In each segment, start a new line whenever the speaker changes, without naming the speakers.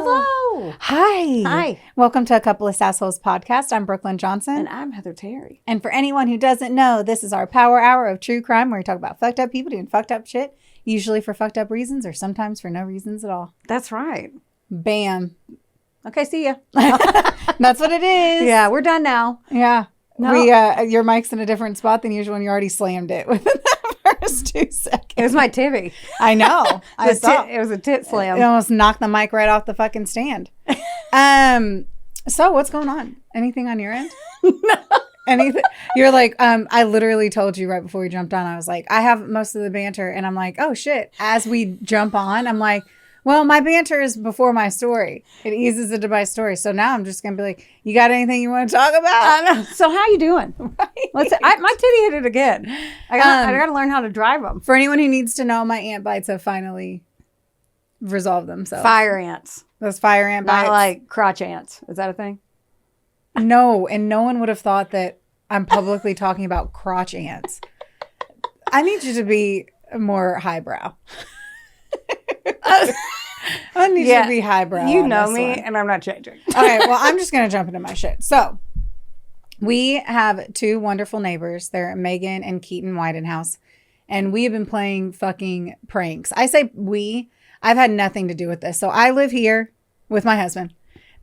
Hello.
Hi.
Hi.
Welcome to A Couple of Sassholes podcast. I'm Brooklyn Johnson.
And I'm Heather Terry.
And for anyone who doesn't know, this is our power hour of true crime where we talk about fucked up people doing fucked up shit, usually for fucked up reasons or sometimes for no reasons at all.
That's right.
Bam.
Okay, see ya.
That's what it is.
Yeah, we're done now.
Yeah.
No.
Your mic's in a different spot than usual and you already slammed it within the first 2 seconds.
It was my tivvy.
I know. I saw.
It was a tit slam.
It almost knocked the mic right off the fucking stand. So what's going on? Anything on your end?
No.
Anything? You're like, I literally told you right before we jumped on, I was like, I have most of the banter. And I'm like, oh shit. As we jump on, I'm like, well, my banter is before my story. It eases into my story. So now I'm just going to be like, you got anything you want to talk about?
So how you doing?
Right.
My titty hit it again. I got to learn how to drive them.
For anyone who needs to know, my ant bites have finally resolved themselves.
Fire ants.
Those fire ant bites.
Not like crotch ants. Is that a thing?
No, and no one would have thought that I'm publicly talking about crotch ants. I need you to be more highbrow. I need you to be highbrow.
You know me, and I'm not changing.
Okay, well, I'm just going to jump into my shit. So, we have 2 wonderful neighbors. They're Megan and Keaton Widenhouse, and we have been playing fucking pranks. I say we. I've had nothing to do with this. So, I live here with my husband.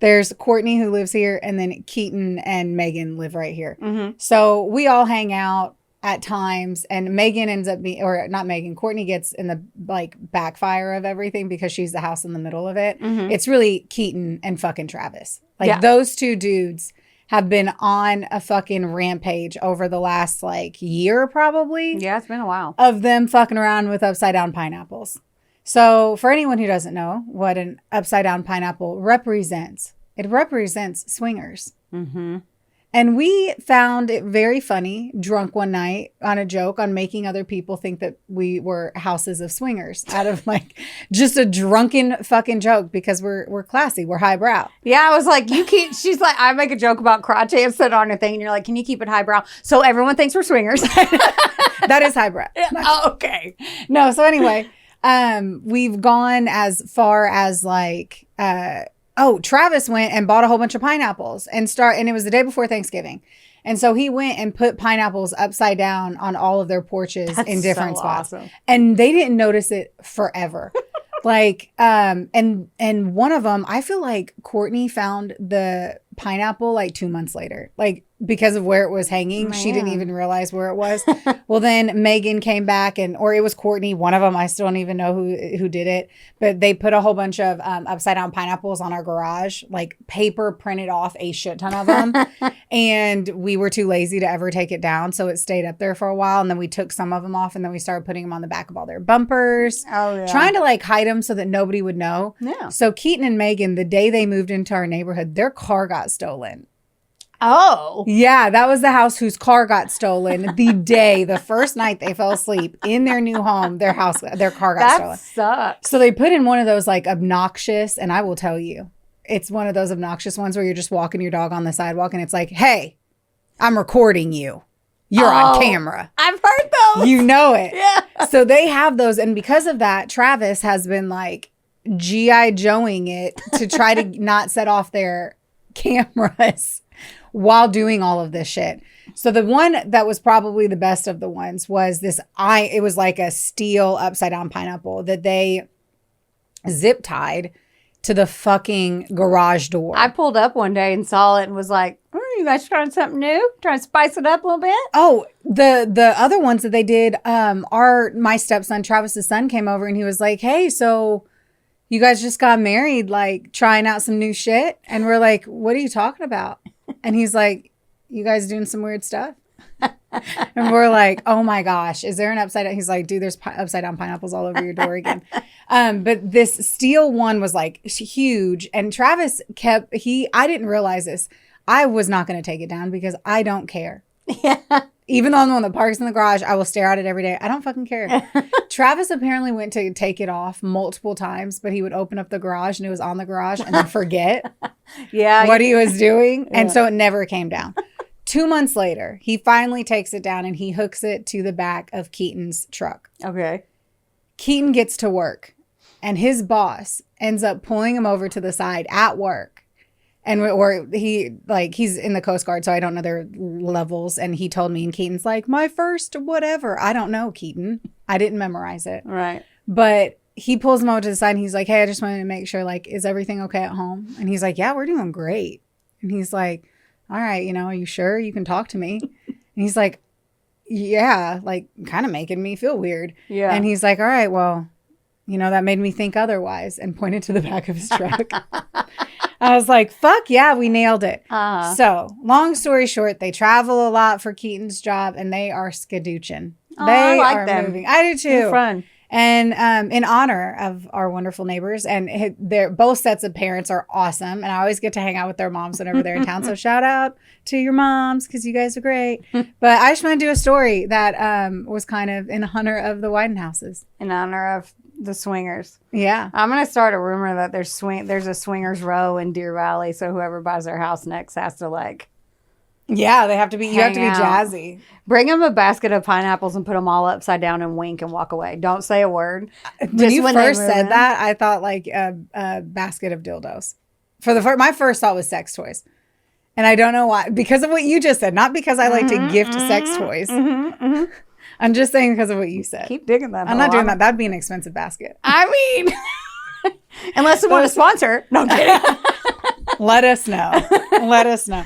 There's Courtney who lives here, and then Keaton and Megan live right here.
Mm-hmm.
So, we all hang out at times, and Megan ends up being, or not Megan, Courtney gets in the like backfire of everything because she's the house in the middle of it.
Mm-hmm.
It's really Keaton and fucking Travis. Like
Yeah.
Those 2 dudes have been on a fucking rampage over the last like year probably.
Yeah, it's been a while.
Of them fucking around with upside down pineapples. So for anyone who doesn't know what an upside down pineapple represents, it represents swingers.
Mm-hmm.
And we found it very funny, drunk one night on a joke on making other people think that we were houses of swingers out of like just a drunken fucking joke because we're classy, we're highbrow.
Yeah, I was like, she's like, I make a joke about crotch ants that on a thing, and you're like, can you keep it highbrow? So everyone thinks we're swingers.
That is highbrow.
Oh, okay.
No, so anyway, we've gone as far as like Travis went and bought a whole bunch of pineapples and it was the day before Thanksgiving. And so he went and put pineapples upside down on all of their porches in different spots.
Awesome.
And they didn't notice it forever. Like, and one of them, I feel like Courtney found the pineapple like 2 months later, like because of where it was hanging.
Man.
She didn't even realize where it was. Well, then Megan came back or it was Courtney. One of them, I still don't even know who did it, but they put a whole bunch of upside down pineapples on our garage, like paper printed off a shit ton of them. And we were too lazy to ever take it down. So it stayed up there for a while. And then we took some of them off and then we started putting them on the back of all their bumpers.
Oh, yeah.
Trying to like hide them so that nobody would know.
Yeah.
So Keaton and Megan, the day they moved into our neighborhood, their car got stolen.
Oh.
Yeah, that was the house whose car got stolen the first night they fell asleep in their new home, their car got stolen.
That sucks.
So they put in one of those like obnoxious, and I will tell you, it's one of those obnoxious ones where you're just walking your dog on the sidewalk and it's like, hey, I'm recording you. You're on camera.
I've heard those.
You know it.
Yeah.
So they have those. And because of that, Travis has been like G.I. Joeing it to try to not set off their cameras while doing all of this shit. So the one that was probably the best of the ones was it was like a steel upside down pineapple that they zip tied to the fucking garage door.
I pulled up one day and saw it and was like, you guys trying something new? Trying to spice it up a little bit?
Oh, the other ones that they did, my stepson, Travis's son, came over and he was like, hey, so you guys just got married, like trying out some new shit? And we're like, what are you talking about? And he's like, you guys doing some weird stuff? And we're like, oh my gosh, is there an upside down? He's like, dude, there's upside down pineapples all over your door again. But this steel one was like huge. And Travis I didn't realize this. I was not going to take it down because I don't care.
Yeah.
Even though I'm the one that parks in the garage, I will stare at it every day. I don't fucking care. Travis apparently went to take it off multiple times, but he would open up the garage and it was on the garage and then forget what he was doing. And so it never came down. 2 months later, he finally takes it down and he hooks it to the back of Keaton's truck.
Okay.
Keaton gets to work. and his boss ends up pulling him over to the side at work. And or he's in the Coast Guard, so I don't know their levels. And he told me, and Keaton's like, my first whatever. I don't know, Keaton. I didn't memorize it.
Right.
But he pulls him over to the side and he's like, hey, I just wanted to make sure, like, is everything okay at home? And he's like, yeah, we're doing great. And he's like, all right, are you sure you can talk to me? And he's like, yeah, like kind of making me feel weird.
Yeah.
And he's like, all right, well, that made me think otherwise, and pointed to the back of his truck. I was like, fuck yeah, we nailed it. So long story short, they travel a lot for Keaton's job and they are skadooching. They are moving. I do too.
They're fun.
And in honor of our wonderful neighbors, and their both sets of parents are awesome, and I always get to hang out with their moms whenever they're in town. So shout out to your moms because you guys are great. But I just want to do a story that was kind of in honor of the Widenhouses,
in honor of the swingers.
Yeah,
I'm gonna start a rumor that there's a swingers row in Deer Valley, so whoever buys their house next has to like.
Yeah, they have to be. You have to be jazzy.
Bring them a basket of pineapples and put them all upside down and wink and walk away. Don't say a word.
When you first said that, I thought like a basket of dildos. My first thought was sex toys, and I don't know why. Because of what you just said, not because I like to gift sex toys. I'm just saying because of what you said.
Keep digging that.
I'm not doing that. That'd be an expensive basket.
I mean, unless you want to sponsor. No, I'm kidding.
Let us know. Let us know.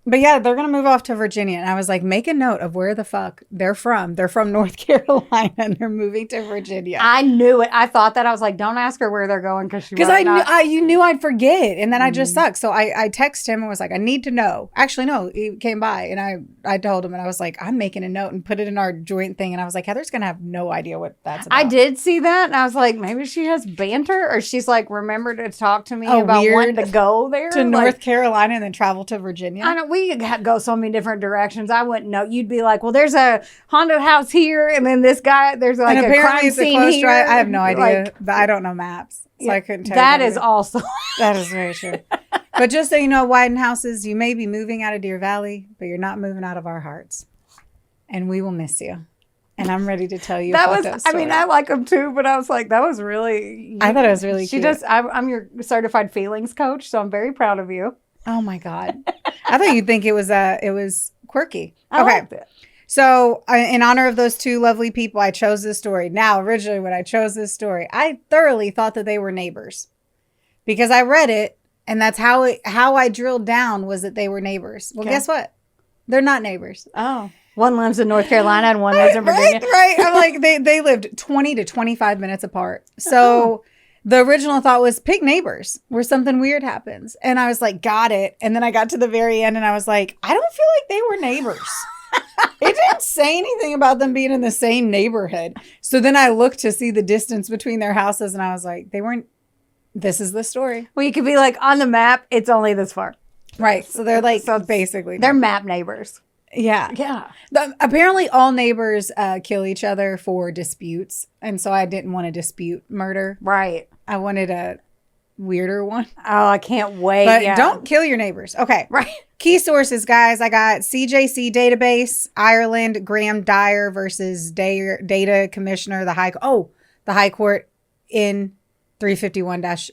But yeah, they're going to move off to Virginia. And I was like, make a note of where the fuck they're from. They're from North Carolina and they're moving to Virginia.
I knew it. I thought that. I was like, don't ask her where they're going because
you knew I'd forget. And then I just suck. So I texted him and was like, I need to know. Actually, no, he came by and I told him and I was like, I'm making a note and put it in our joint thing. And I was like, Heather's going to have no idea what that's about.
I did see that. And I was like, maybe she has banter or she's like, remember to talk to me about wanting to go there.
To North Carolina and then travel to Virginia.
I know. We go so many different directions. I wouldn't know. You'd be like, well, there's a haunted house here, and then this guy, there's like a crime scene here.
Drive. I have no idea. But I don't know maps, so I couldn't tell you.
That is also.
That is very true. But just so you know, Widenhouses, you may be moving out of Deer Valley, but you're not moving out of our hearts, and we will miss you. And I'm ready to tell you about that story.
I mean, I like them too, but I was like, that was really.
I thought it was really cute.
I'm your certified feelings coach, so I'm very proud of you.
Oh my God. I thought you'd think it was quirky.
I liked it.
So in honor of those two lovely people, I chose this story. Now, originally when I chose this story, I thoroughly thought that they were neighbors because I read it and that's how I drilled down was that they were neighbors. Well, guess what? They're not neighbors.
Oh. One lives in North Carolina and one lives in Virginia.
Right. I'm like, they lived 20 to 25 minutes apart. So the original thought was pick neighbors where something weird happens. And I was like, got it. And then I got to the very end and I was like, I don't feel like they were neighbors. It didn't say anything about them being in the same neighborhood. So then I looked to see the distance between their houses and I was like, they weren't, this is the story.
Well, you could be like, on the map, it's only this far.
Right. So they're like, basically.
They're map neighbors.
Yeah.
Yeah.
Apparently all neighbors kill each other for disputes. And so I didn't want a dispute murder.
Right.
I wanted a weirder one.
Oh, I can't wait.
But don't kill your neighbors. Okay.
Right.
Key sources, guys. I got CJC database, Ireland, Graham Dwyer versus Data Commissioner, the High Court in 351-2015.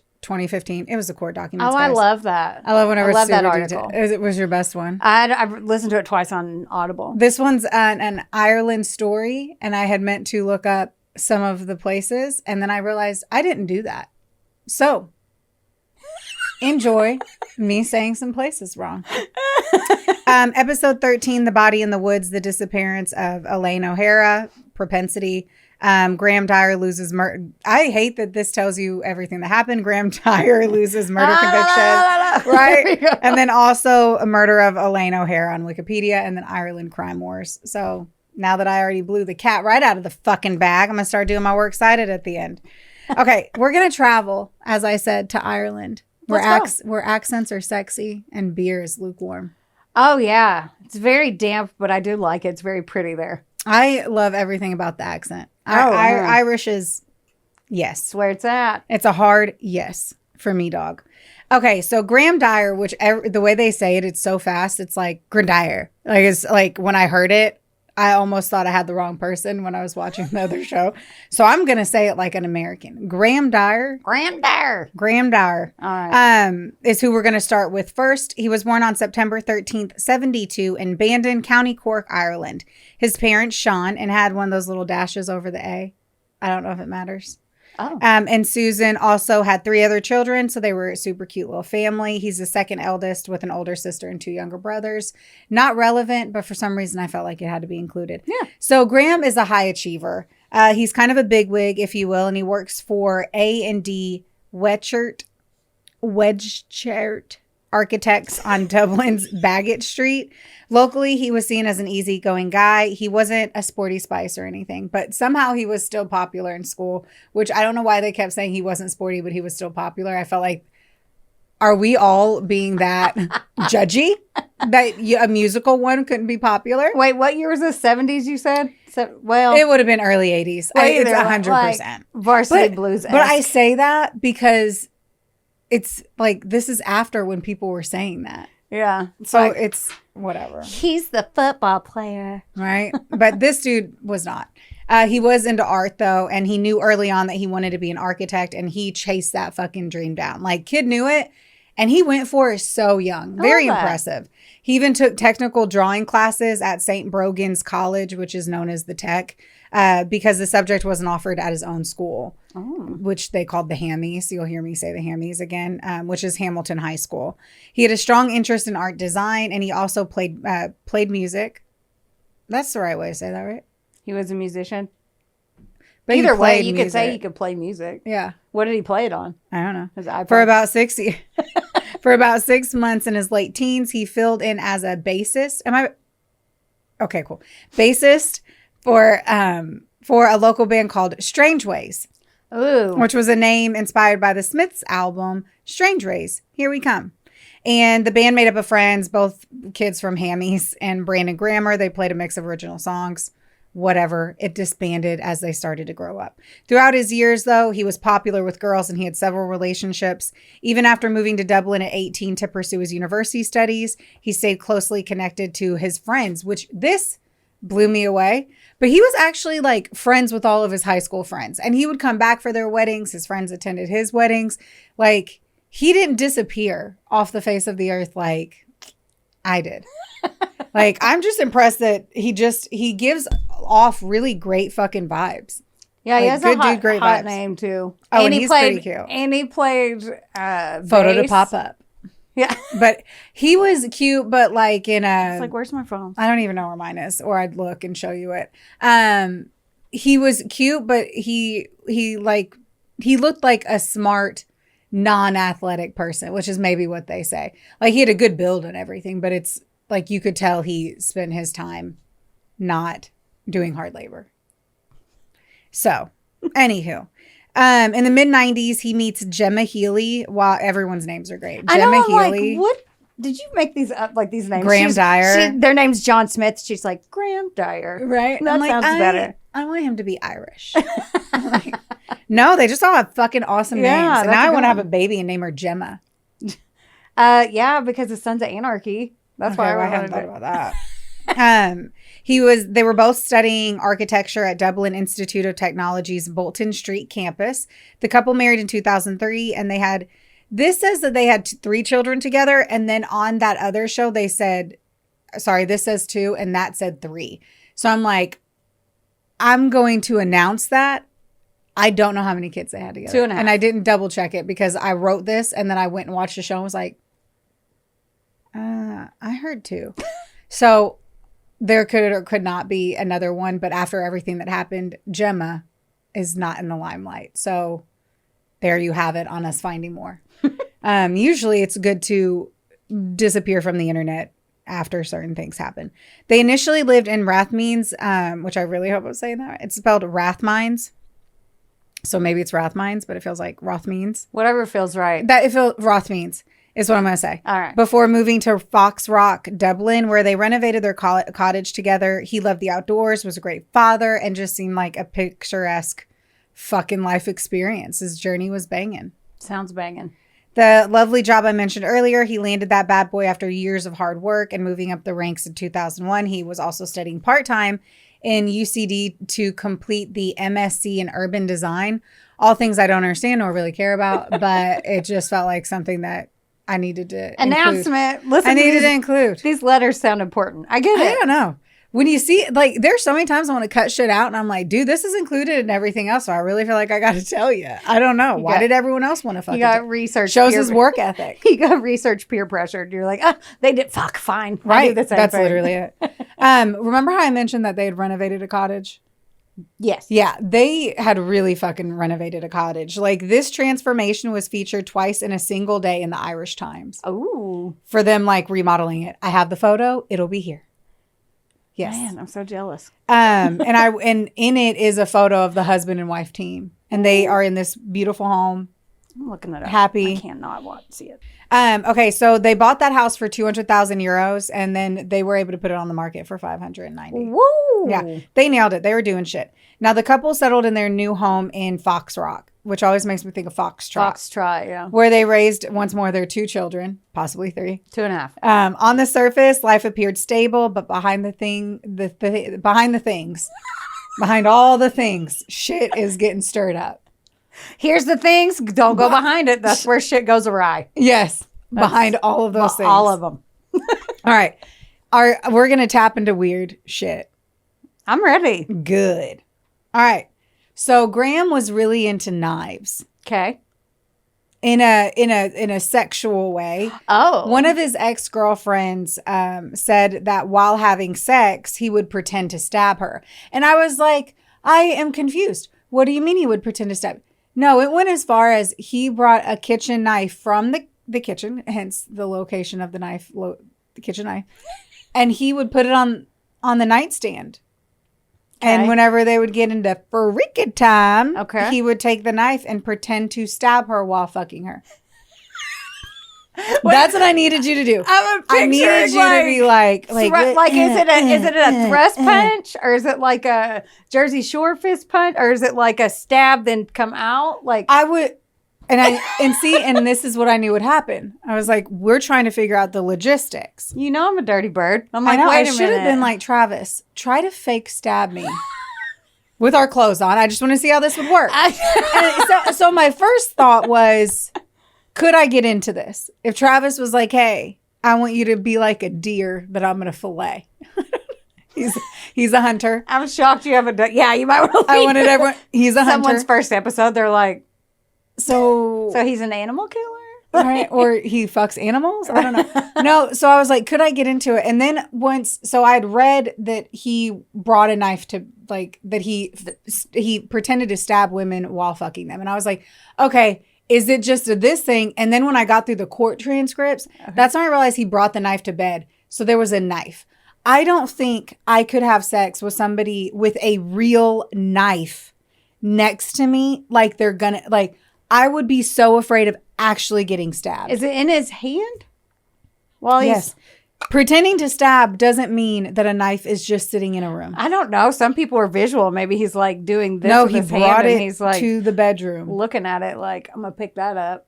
It was a court document.
Oh, guys. I love that.
I love whenever
I love that article.
It was your best one.
I've listened to it twice on Audible.
This one's an Ireland story, and I had meant to look up some of the places, and then I realized I didn't do that. So enjoy me saying some places wrong. Episode 13, The Body in the Woods, the disappearance of Elaine O'Hara, propensity. Graham Dwyer loses murder. I hate that this tells you everything that happened. Graham Dwyer loses murder conviction. Right? And then also a murder of Elaine O'Hara on Wikipedia, and then Ireland crime wars. So now that I already blew the cat right out of the fucking bag, I'm going to start doing my works cited at the end. Okay, we're going to travel, as I said, to Ireland, where accents are sexy and beer is lukewarm.
Oh, yeah. It's very damp, but I do like it. It's very pretty there.
I love everything about the accent. Irish is yes.
That's where it's at.
It's a hard yes for me, dog. Okay, so Graham Dwyer, which the way they say it, it's so fast. It's like Graham Dwyer. Like it's like when I heard it, I almost thought I had the wrong person when I was watching the other show. So I'm going to say it like an American. Graham Dwyer.
Graham Dwyer.
Graham Dwyer.
All right.
Is who we're going to start with first. He was born on September 13th, 72 in Bandon, County Cork, Ireland. His parents, Sean, and had one of those little dashes over the A. I don't know if it matters.
Oh.
And Susan also had 3 other children, so they were a super cute little family. He's the second eldest with an older sister and 2 younger brothers. Not relevant, but for some reason I felt like it had to be included.
Yeah.
So Graham is a high achiever. He's kind of a bigwig, if you will, and he works for A&D Wedgeshart Architects on Dublin's Bagot Street. Locally, he was seen as an easygoing guy. He wasn't a sporty spice or anything, but somehow he was still popular in school, which I don't know why they kept saying he wasn't sporty, but he was still popular. I felt like, are we all being that judgy that a musical one couldn't be popular?
Wait, what year was this? 70s, you said? Well,
it would have been early 80s. It's 100%.
Like Varsity Blues.
But I say that because it's like, this is after when people were saying that.
Yeah.
So like, it's whatever.
He's the football player.
Right. But this dude was not. He was into art, though, and he knew early on that he wanted to be an architect, and he chased that fucking dream down. Like, kid knew it, and he went for it so young. Very impressive. He even took technical drawing classes at St. Brogan's College, which is known as the Tech, because the subject wasn't offered at his own school, which they called the Hammies. You'll hear me say the Hammies again, which is Hamilton High School. He had a strong interest in art design, and he also played music. That's the right way to say that, right?
He was a musician.
But
either way, you could say he could play music.
Yeah.
What did he play it on?
I don't know.
His iPod?
For about 6 months in his late teens, he filled in as a bassist. Okay, cool. Bassist for a local band called Strange Ways.
Ooh.
Which was a name inspired by the Smiths album Strange Ways. Here We Come. And the band made up of friends, both kids from Hammies and Brandon Grammer. They played a mix of original songs. Whatever. It disbanded as they started to grow up. Throughout his years, though, he was popular with girls and he had several relationships. Even after moving to Dublin at 18 to pursue his university studies, he stayed closely connected to his friends, which this blew me away. But he was actually like friends with all of his high school friends. And he would come back for their weddings. His friends attended his weddings. Like, he didn't disappear off the face of the earth like I did. Like, I'm just impressed that he gives off really great fucking vibes.
Yeah,
like,
he has
good
a hot,
dude, great
hot
vibes.
name too.
Oh, and
he
he's
played,
pretty cute.
And he played
Photo
bass.
to pop up.
Yeah.
But he was cute, but like in a...
It's like, where's my phone?
I don't even know where mine is, or I'd look and show you it. He was cute, but he looked like a smart, non-athletic person, which is maybe what they say. Like, he had a good build and everything, but it's like you could tell he spent his time not doing hard labor. So, anywho. In the mid-90s, he meets Gemma Healy. Wow, everyone's names are great. Gemma Healy.
Like, what? Did you make these up, like these names?
Graham Dwyer.
Their name's John Smith. She's like, Graham Dwyer.
Right?
That sounds better.
I want him to be Irish. Like, no, they just all have fucking awesome names. And now I want to have a baby and name her Gemma.
Yeah, because the Sons of Anarchy. That's why I
hadn't thought about that. They were both studying architecture at Dublin Institute of Technology's Bolton Street campus. The couple married in 2003, and this says that they had 3 children together. And then on that other show, they said, sorry, this says 2 and that said 3. So I'm like, I'm going to announce that. I don't know how many kids they had together.
2.5.
And I didn't double check it because I wrote this and then I went and watched the show and was like, I heard 2. So there could or could not be another one. But after everything that happened, Gemma is not in the limelight. So there you have it on us finding more. Usually it's good to disappear from the internet after certain things happen. They initially lived in Rathmines, which I really hope I'm saying that right. It's spelled Rathmines. So maybe it's Rathmines, but it feels like Rothmines.
Whatever feels right.
Rothmines is what I'm going to say.
All right.
Before moving to Fox Rock, Dublin, where they renovated their cottage together. He loved the outdoors, was a great father, and just seemed like a picturesque fucking life experience. His journey was banging.
Sounds banging.
The lovely job I mentioned earlier, he landed that bad boy after years of hard work and moving up the ranks in 2001. He was also studying part-time in UCD to complete the MSc in urban design. All things I don't understand nor really care about, but it just felt like something that I needed to
announcement.
Include. I needed to include.
These letters sound important. I get it.
I don't know. When you see, like, there's so many times I want to cut shit out and I'm like, dude, this is included in everything else. So I really feel like I got to tell you. I don't know. Why did everyone else want to fuck?
You got research.
Shows his work ethic.
You got research peer pressured. You're like, oh, they did fuck fine.
Right. That's literally it. Remember how I mentioned that they had renovated a cottage?
Yes.
Yeah. They had really fucking renovated a cottage. Like, this transformation was featured twice in a single day in the Irish Times.
Oh.
For them, like, remodeling it. I have the photo. It'll be here. Yes.
Man, I'm so jealous.
And in it is a photo of the husband and wife team. And they are in this beautiful home.
I'm looking at it.
Happy.
I cannot see it.
Okay, so they bought that house for 200,000 euros and then they were able to put it on the market for 590.
Woo!
Yeah, they nailed it. They were doing shit. Now, the couple settled in their new home in Fox Rock, which always makes me think of Foxtrot.
Foxtrot, yeah.
Where they raised, once more, their 2 children, possibly 3.
2.5.
On the surface, life appeared stable, but behind all the things, shit is getting stirred up.
Here's the things. Don't go behind it. That's where shit goes awry.
Yes. Behind all of those things.
All of them.
All right. We're going to tap into weird shit.
I'm ready.
Good. All right. So Graham was really into knives.
Okay.
In a sexual way.
Oh.
One of his ex-girlfriends said that while having sex, he would pretend to stab her. And I was like, I am confused. What do you mean he would pretend to stab? No, it went as far as he brought a kitchen knife from the kitchen, hence the location of the knife, the kitchen knife. And he would put it on the nightstand. Okay. And whenever they would get into freaking time, he would take the knife and pretend to stab her while fucking her. That's what I needed you to do. I needed you to be like, is it a thrust punch, or is it like a Jersey Shore fist punch, or is it like a stab then come out? Like I would, and this is what I knew would happen. I was like, we're trying to figure out the logistics.
You know, I'm a dirty bird. I'm like, wait a minute. I
should have been like, Travis, try to fake stab me. With our clothes on. I just want to see how this would work. So my first thought was, could I get into this? If Travis was like, hey, I want you to be like a deer that I'm going to fillet. He's a hunter.
I'm shocked you haven't done. Yeah, you might want to.
I wanted everyone. He's a hunter.
Someone's first episode, they're like,
so
he's an animal killer?
Right? Or he fucks animals? I don't know. No, so I was like, could I get into it? And then so I had read that he brought a knife to, like, that he pretended to stab women while fucking them. And I was like, okay, is it just this thing? And then when I got through the court transcripts, that's when I realized he brought the knife to bed. So there was a knife. I don't think I could have sex with somebody with a real knife next to me. Like they're gonna, like, I would be so afraid of actually getting stabbed.
Is it in his hand? Well,
yes. Pretending to stab doesn't mean that a knife is just sitting in a room.
I don't know. Some people are visual. Maybe he's like doing this.
No,
with
he
his
brought
hand
it
and he's like
to the bedroom,
looking at it like, I'm gonna pick that up.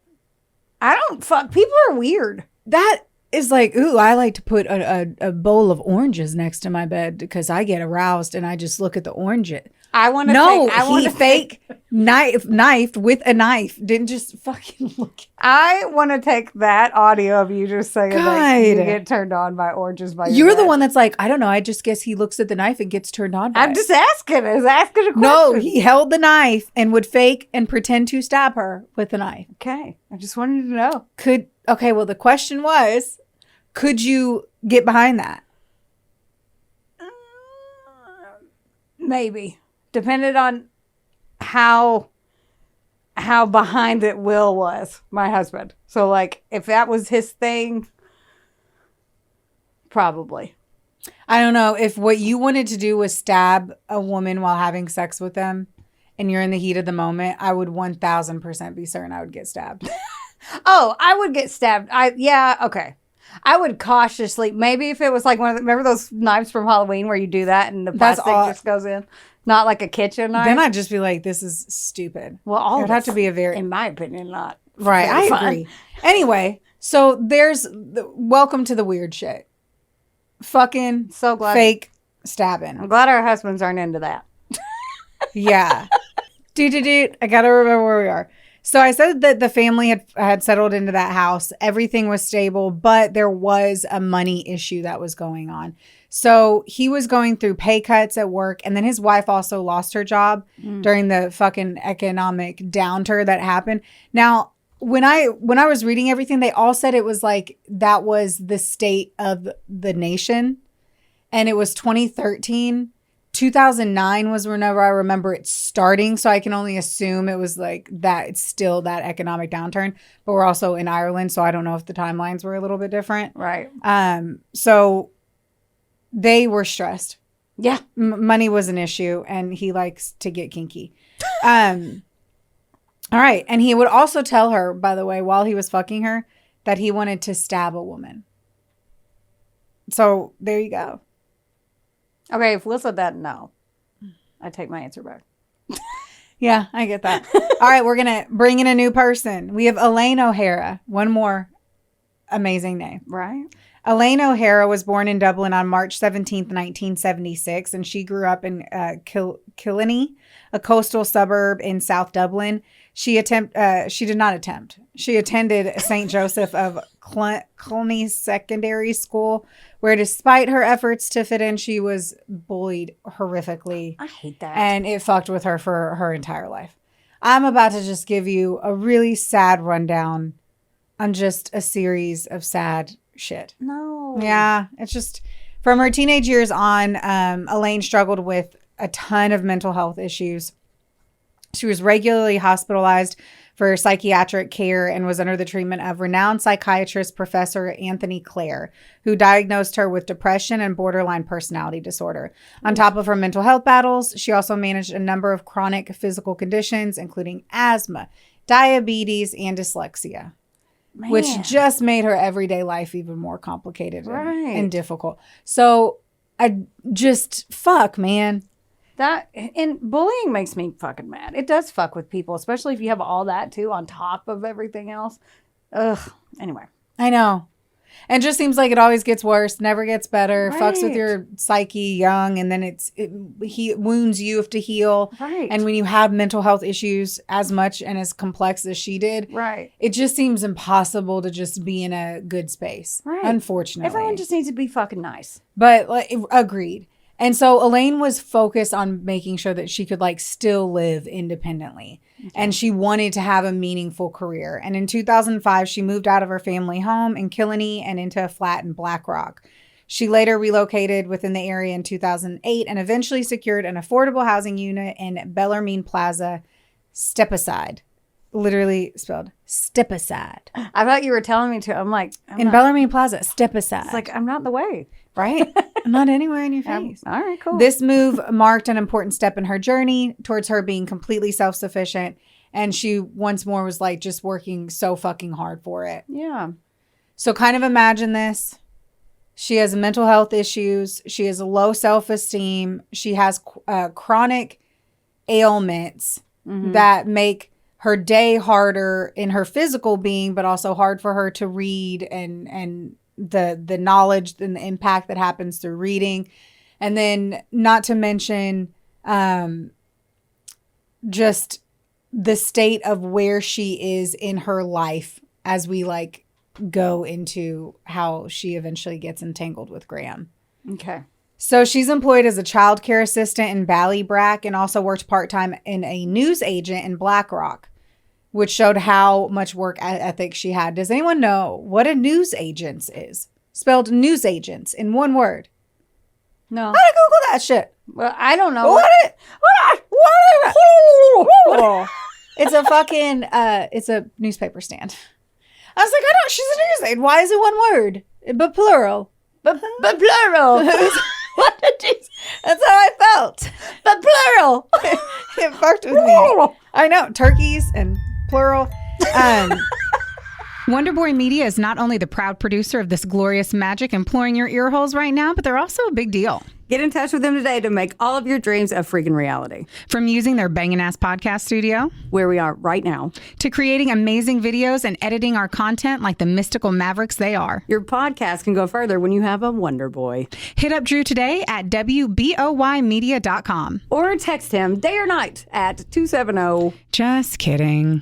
I don't fuck. People are weird.
That is like, ooh, I like to put a bowl of oranges next to my bed because I get aroused and I just look at the orange.
I want to.
He fake knifed with a knife. Didn't just fucking look.
I want to take that audio of you just saying like you get turned on by oranges.
You're the one that's like, I don't know. I just guess he looks at the knife and gets turned on by
I'm just asking. I was asking a question.
No, he held the knife and would fake and pretend to stab her with the knife.
Okay, I just wanted to know.
Well, the question was, could you get behind that?
Maybe. Depended on how behind it Will was, my husband. So, like, if that was his thing, probably.
I don't know. If what you wanted to do was stab a woman while having sex with them and you're in the heat of the moment, I would 1000% be certain I would get stabbed.
Oh, I would get stabbed. Okay. I would cautiously, maybe if it was like remember those knives from Halloween where you do that and the plastic just goes in? Not like a kitchen knife.
Then I'd just be like, this is stupid.
Well,
it would have to be in
my opinion, not.
Right. I agree. Anyway, so there's welcome to the weird shit. Fucking
so glad
fake stabbing.
I'm glad our husbands aren't into that.
Yeah. I gotta remember where we are. So I said that the family had settled into that house. Everything was stable, but there was a money issue that was going on. So he was going through pay cuts at work, and then his wife also lost her job during the fucking economic downturn that happened. Now, when I was reading everything, they all said it was like that was the state of the nation, and it was 2013. 2009 was whenever I remember it starting, so I can only assume it was like that. It's still that economic downturn, but we're also in Ireland, so I don't know if the timelines were a little bit different.
Right.
So they were stressed.
Yeah.
Money was an issue, and he likes to get kinky. All right, and he would also tell her, by the way, while he was fucking her, that he wanted to stab a woman. So there you go.
Okay, if Will said that, no. I take my answer back.
Yeah, I get that. All right, we're going to bring in a new person. We have Elaine O'Hara. One more amazing name.
Right.
Elaine O'Hara was born in Dublin on March 17th, 1976, and she grew up in Killiney, a coastal suburb in South Dublin. She attended St. Joseph of Cluny Secondary School, where despite her efforts to fit in, she was bullied horrifically.
I hate that.
And it fucked with her for her entire life. I'm about to just give you a really sad rundown on just a series of sad shit.
No.
Yeah. It's just from her teenage years on, Elaine struggled with a ton of mental health issues. She was regularly hospitalized for psychiatric care and was under the treatment of renowned psychiatrist Professor Anthony Clare, who diagnosed her with depression and borderline personality disorder. On top of her mental health battles, she also managed a number of chronic physical conditions, including asthma, diabetes, and dyslexia. Man. Which just made her everyday life even more complicated and difficult. So fuck, man.
And bullying makes me fucking mad. It does fuck with people, especially if you have all that too on top of everything else. Ugh. Anyway.
I know. And it just seems like it always gets worse, never gets better, fucks with your psyche young, and then he wounds you have to heal.
Right.
And when you have mental health issues as much and as complex as she did, it just seems impossible to just be in a good space. Right. Unfortunately.
Everyone just needs to be fucking nice.
But agreed. And so Elaine was focused on making sure that she could still live independently. Okay. And she wanted to have a meaningful career. And in 2005, she moved out of her family home in Killiney and into a flat in Blackrock. She later relocated within the area in 2008 and eventually secured an affordable housing unit in Bellarmine Plaza, Stepaside. Literally spelled Stepaside.
I thought you were telling me to. I'm like,
Bellarmine Plaza, Stepaside.
It's like, I'm not in the way.
Right? I'm not anywhere in your face.
All right, cool.
This move marked an important step in her journey towards her being completely self-sufficient. And she once more was just working so fucking hard for it.
Yeah.
So kind of imagine this. She has mental health issues. She has low self-esteem. She has chronic ailments that make her day harder in her physical being, but also hard for her to read and the knowledge and the impact that happens through reading. And then not to mention just the state of where she is in her life as we go into how she eventually gets entangled with Graham.
Okay.
So she's employed as a childcare assistant in Ballybrack and also worked part-time in a news agent in Blackrock, which showed how much work ethic she had. Does anyone know what a news agent is? Spelled news agents in one word.
No.
How to Google that shit?
Well, I don't know.
It's a fucking, it's a newspaper stand. I was like, she's a news agent. Why is it one word? But plural.
But plural.
What did you? That's how I felt.
But plural.
It fucked with me. I know. Turkeys and plural.
Wonderboy Media is not only the proud producer of this glorious magic imploring your ear holes right now, but they're also a big deal.
Get in touch with them today to make all of your dreams a freaking reality.
From using their bangin' ass podcast studio,
where we are right now,
to creating amazing videos and editing our content like the mystical mavericks they are.
Your podcast can go further when you have a Wonder Boy.
Hit up Drew today at WBOYmedia.com.
Or text him day or night at 270.
Just kidding.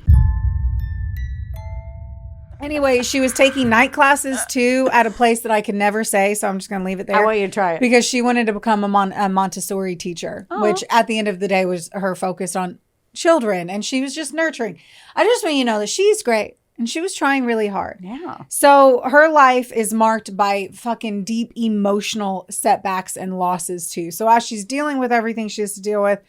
Anyway, she was taking night classes too at a place that I could never say, so I'm just going to leave it there.
I want you to try it.
Because she wanted to become a Montessori teacher, which at the end of the day was her focus on children, and she was just nurturing. I just want you to know that she's great, and she was trying really hard.
Yeah.
So her life is marked by fucking deep emotional setbacks and losses too. So as she's dealing with everything she has to deal with,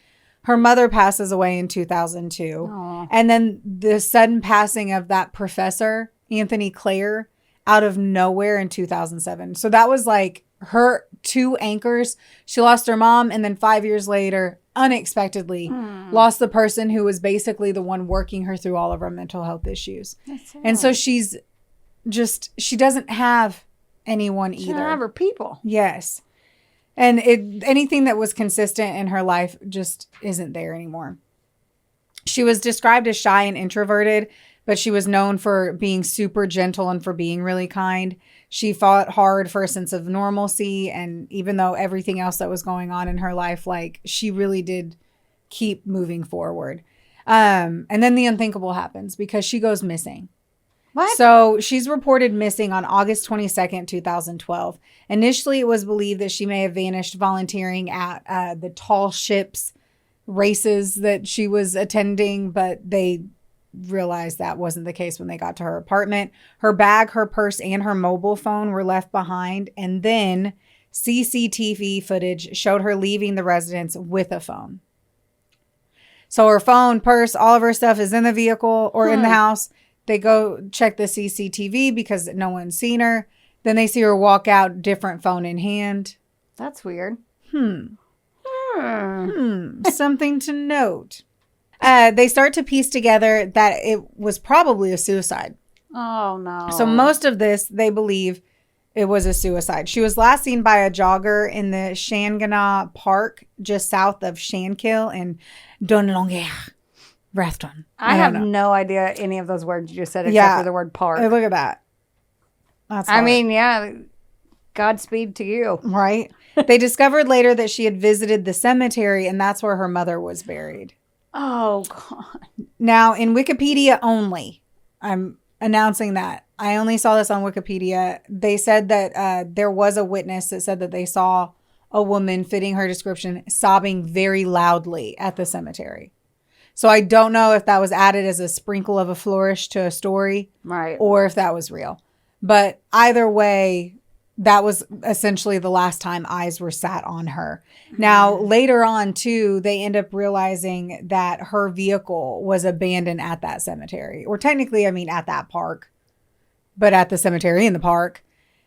her mother passes away in 2002.
Aww.
And then the sudden passing of that professor, Anthony Clare, out of nowhere in 2007. So that was like her two anchors. She lost her mom, and then 5 years later, unexpectedly, lost the person who was basically the one working her through all of her mental health issues. And so she doesn't have anyone either.
She doesn't have her people.
Yes. And anything that was consistent in her life just isn't there anymore. She was described as shy and introverted, but she was known for being super gentle and for being really kind. She fought hard for a sense of normalcy. And even though everything else that was going on in her life, like, she really did keep moving forward. And then the unthinkable happens because she goes missing.
What?
So she's reported missing on August 22nd, 2012. Initially, it was believed that she may have vanished volunteering at the tall ships races that she was attending, but they realized that wasn't the case when they got to her apartment. Her bag, her purse, and her mobile phone were left behind. And then CCTV footage showed her leaving the residence with a phone. So her phone, purse, all of her stuff is in the vehicle or in the house. They go check the CCTV because no one's seen her. Then they see her walk out, different phone in hand.
That's weird.
Something to note. They start to piece together that it was probably a suicide.
Oh, no.
So most of this, they believe it was a suicide. She was last seen by a jogger in the Shangana Park, just south of Shankill in Donlongaire, Rathdown.
I have no idea any of those words you just said except for the word park.
Hey, look at that. That's hard.
I mean, yeah, Godspeed to you.
Right? They discovered later that she had visited the cemetery, and that's where her mother was buried.
Oh, God.
Now, in Wikipedia only, I'm announcing that. I only saw this on Wikipedia. They said that there was a witness that said that they saw a woman fitting her description sobbing very loudly at the cemetery. So I don't know if that was added as a sprinkle of a flourish to a story,
right,
or if that was real. But either way, that was essentially the last time eyes were sat on her. Now, later on, too, they end up realizing that her vehicle was abandoned at that cemetery. Or technically, I mean, at that park. But at the cemetery in the park.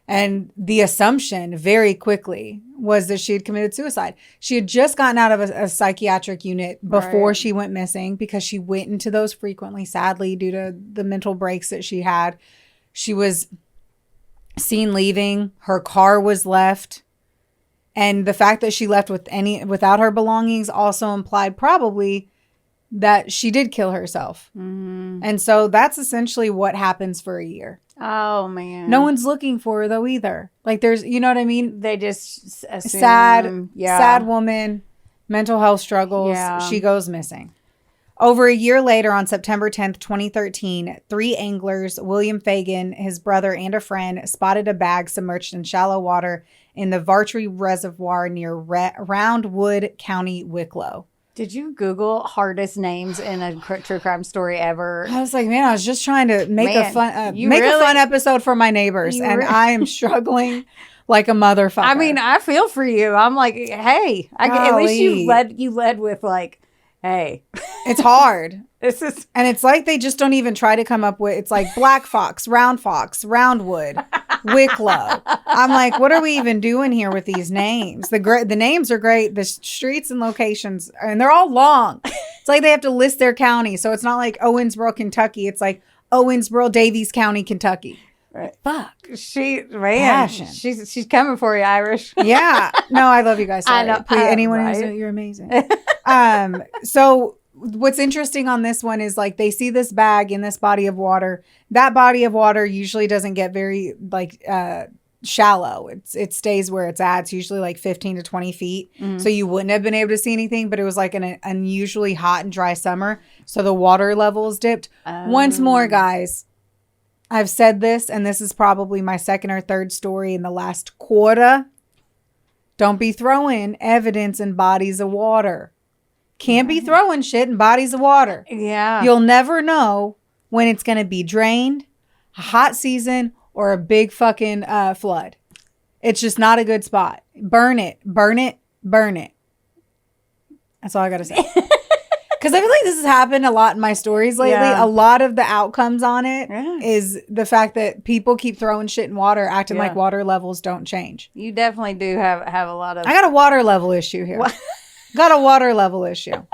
And the assumption very quickly was that she had committed suicide. She had just gotten out of a psychiatric unit before she went missing because she went into those frequently, sadly, due to the mental breaks that she had. She was seen leaving. Her car was left. And the fact that she left without her belongings also implied probably that she did kill herself. Mm-hmm. And so that's essentially what happens for a year.
Oh, man.
No one's looking for her, though, either. Like, there's, you know what I mean?
They just assume.
Sad woman, mental health struggles. Yeah. She goes missing. Over a year later, on September 10th, 2013, 3 anglers, William Fagan, his brother, and a friend, spotted a bag submerged in shallow water in the Vartry Reservoir near Roundwood County, Wicklow.
Did you Google hardest names in a true crime story ever?
I was like, man, I was just trying to make a fun episode for my neighbors, and I am struggling like a motherfucker.
I mean, I feel for you. I'm like, hey, at least you led with like, hey,
it's hard.
And
it's like they just don't even try to come up with. It's like Black Fox, Roundwood, Wicklow. I'm like, what are we even doing here with these names? The names are great. The streets and locations, and they're all long. It's like they have to list their county. So it's not like Owensboro, Kentucky. It's like Owensboro, Davies County, Kentucky. Fuck.
Passion. She's coming for you, Irish.
Yeah. No, I love you guys. Sorry.
I know.
Please, anyone
right?
who's you're amazing. So what's interesting on this one is like they see this bag in this body of water. That body of water usually doesn't get very like shallow. It stays where it's at. It's usually like 15 to 20 feet. Mm-hmm. So you wouldn't have been able to see anything, but it was like an unusually hot and dry summer. So the water levels dipped. Once more, guys, I've said this, and this is probably my second or third story in the last quarter. Don't be throwing evidence in bodies of water. Can't be throwing shit in bodies of water.
Yeah.
You'll never know when it's going to be drained, a hot season, or a big fucking flood. It's just not a good spot. Burn it. Burn it. Burn it. That's all I got to say. Because I feel like this has happened a lot in my stories lately. Yeah. A lot of the outcomes on it is the fact that people keep throwing shit in water, acting like water levels don't change.
You definitely do have a lot of...
I got a water level issue here. Got a water level issue.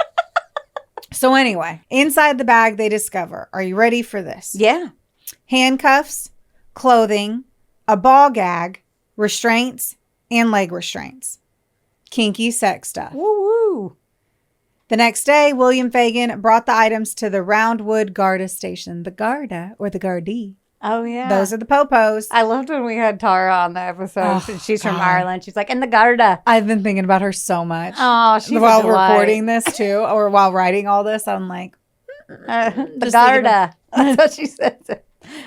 So anyway, inside the bag they discover, are you ready for this?
Yeah.
Handcuffs, clothing, a ball gag, restraints, and leg restraints. Kinky sex stuff.
Woo-woo.
The next day, William Fagan brought the items to the Roundwood Garda station. The Garda, or the Gardaí.
Oh, yeah.
Those are the popos.
I loved when we had Tara on the episode. Oh, she's from Ireland. She's like, in the Garda.
I've been thinking about her so much.
Oh, she's
while recording this, too, or while writing all this, I'm like...
the Garda. That's what she said.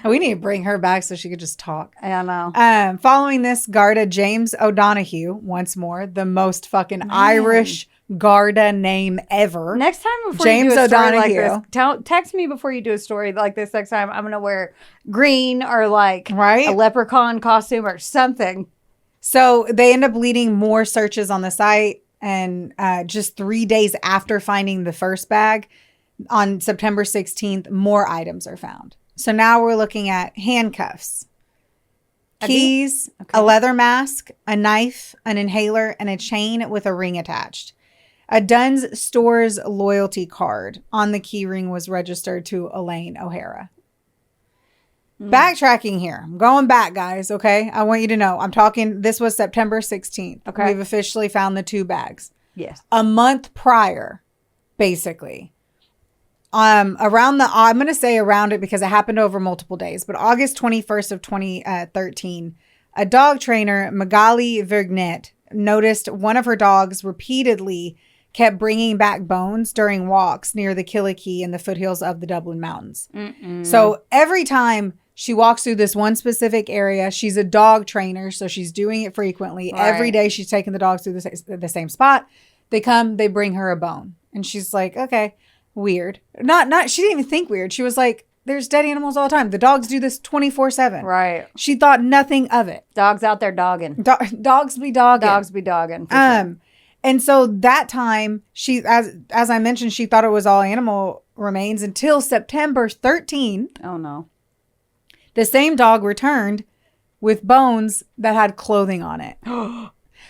We need to bring her back so she could just talk.
I know.
Following this, Garda James O'Donoghue, once more, the most fucking Irish Garda name ever.
Next time before James you do a story like this, text me before you do a story like this next time. I'm going to wear green or like a leprechaun costume or something.
So they end up leading more searches on the site. And just 3 days after finding the first bag, on September 16th, more items are found. So now we're looking at handcuffs, keys, a leather mask, a knife, an inhaler, and a chain with a ring attached. A Dunn's Stores loyalty card on the key ring was registered to Elaine O'Hara. Backtracking here. I'm going back, guys, okay? I want you to know. I'm talking, this was September 16th.
Okay.
We've officially found the 2 bags.
Yes.
A month prior, basically. I'm going to say around it because it happened over multiple days, but August 21st of 2013, a dog trainer, Magali Vergnet, noticed one of her dogs repeatedly kept bringing back bones during walks near the Killikee in the foothills of the Dublin Mountains. Mm-mm. So every time she walks through this one specific area, she's a dog trainer, so she's doing it frequently. Right. Every day she's taking the dogs through the same spot. They come, they bring her a bone. And she's like, okay, weird. Not. She didn't even think weird. She was like, there's dead animals all the time. The dogs do this 24/7.
Right.
She thought nothing of it.
Dogs out there dogging.
Dogs be dogging.
Dogs be dogging. Sure.
And so that time, she, as I mentioned, she thought it was all animal remains until September 13th.
Oh, no.
The same dog returned with bones that had clothing on it.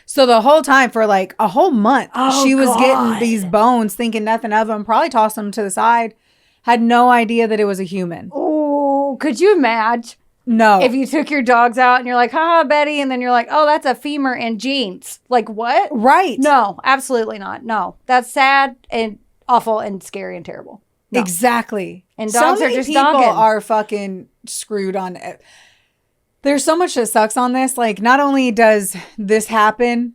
So the whole time, for like a whole month, she was getting these bones, thinking nothing of them, probably tossed them to the side, had no idea that it was a human.
Oh, could you imagine?
No.
If you took your dogs out and you're like, haha, Betty, and then you're like, oh, that's a femur and jeans. Like, what?
Right.
No, absolutely not. No, that's sad and awful and scary and terrible. No.
Exactly.
And dogs are just
people
dogging.
Are fucking screwed on it. There's so much that sucks on this. Like, not only does this happen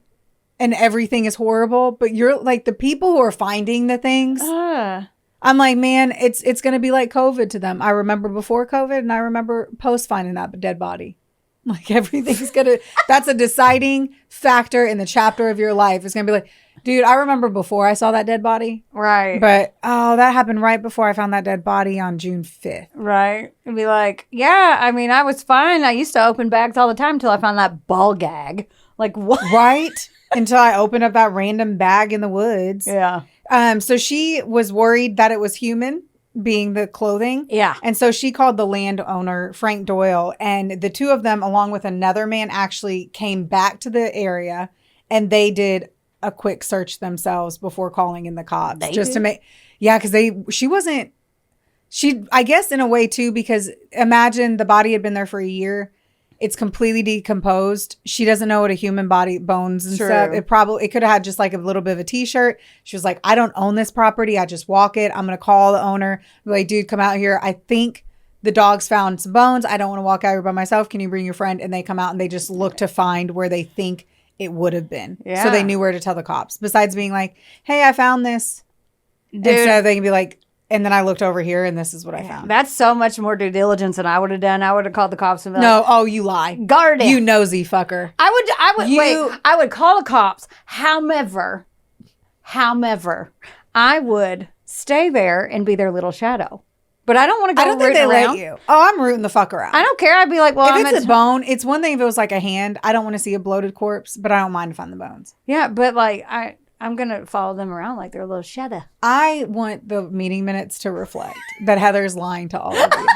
and everything is horrible, but you're like the people who are finding the things. I'm like, man, it's going to be like COVID to them. I remember before COVID and I remember post finding that dead body. Like everything's that's a deciding factor in the chapter of your life. It's going to be like, dude, I remember before I saw that dead body.
Right.
But, that happened right before I found that dead body on June 5th.
Right. It'd be like, yeah, I mean, I was fine. I used to open bags all the time until I found that ball gag. Like, what?
Right. Until I opened up that random bag in the woods.
Yeah.
So she was worried that it was human, being the clothing.
Yeah.
And so she called the landowner, Frank Doyle, and the two of them, along with another man, actually came back to the area and they did a quick search themselves before calling in the cops. To make, yeah, because she wasn't I guess in a way too, because imagine the body had been there for a year. It's completely decomposed. She doesn't know what a human body, bones and stuff. It could have had just like a little bit of a t-shirt. She was like, I don't own this property. I just walk it. I'm going to call the owner. Be like, dude, come out here. I think the dogs found some bones. I don't want to walk out here by myself. Can you bring your friend? And they come out and they just look to find where they think it would have been. Yeah. So they knew where to tell the cops. Besides being like, hey, I found this. Dude. Instead they can be like, and then I looked over here and this is what I found.
That's so much more due diligence than I would have done. I would have called the cops and been
like, no, you lie.
Guard it.
You nosy fucker.
I would call the cops. However, I would stay there and be their little shadow. But I don't want to go rooting around. Let you.
Oh, I'm rooting the fuck around.
I don't care. I'd be like, well,
if it's a bone, it's one thing if it was like a hand. I don't want to see a bloated corpse, but I don't mind to find the bones.
Yeah, but like I'm going to follow them around like they're a little shadow.
I want the meeting minutes to reflect that Heather's lying to all of you.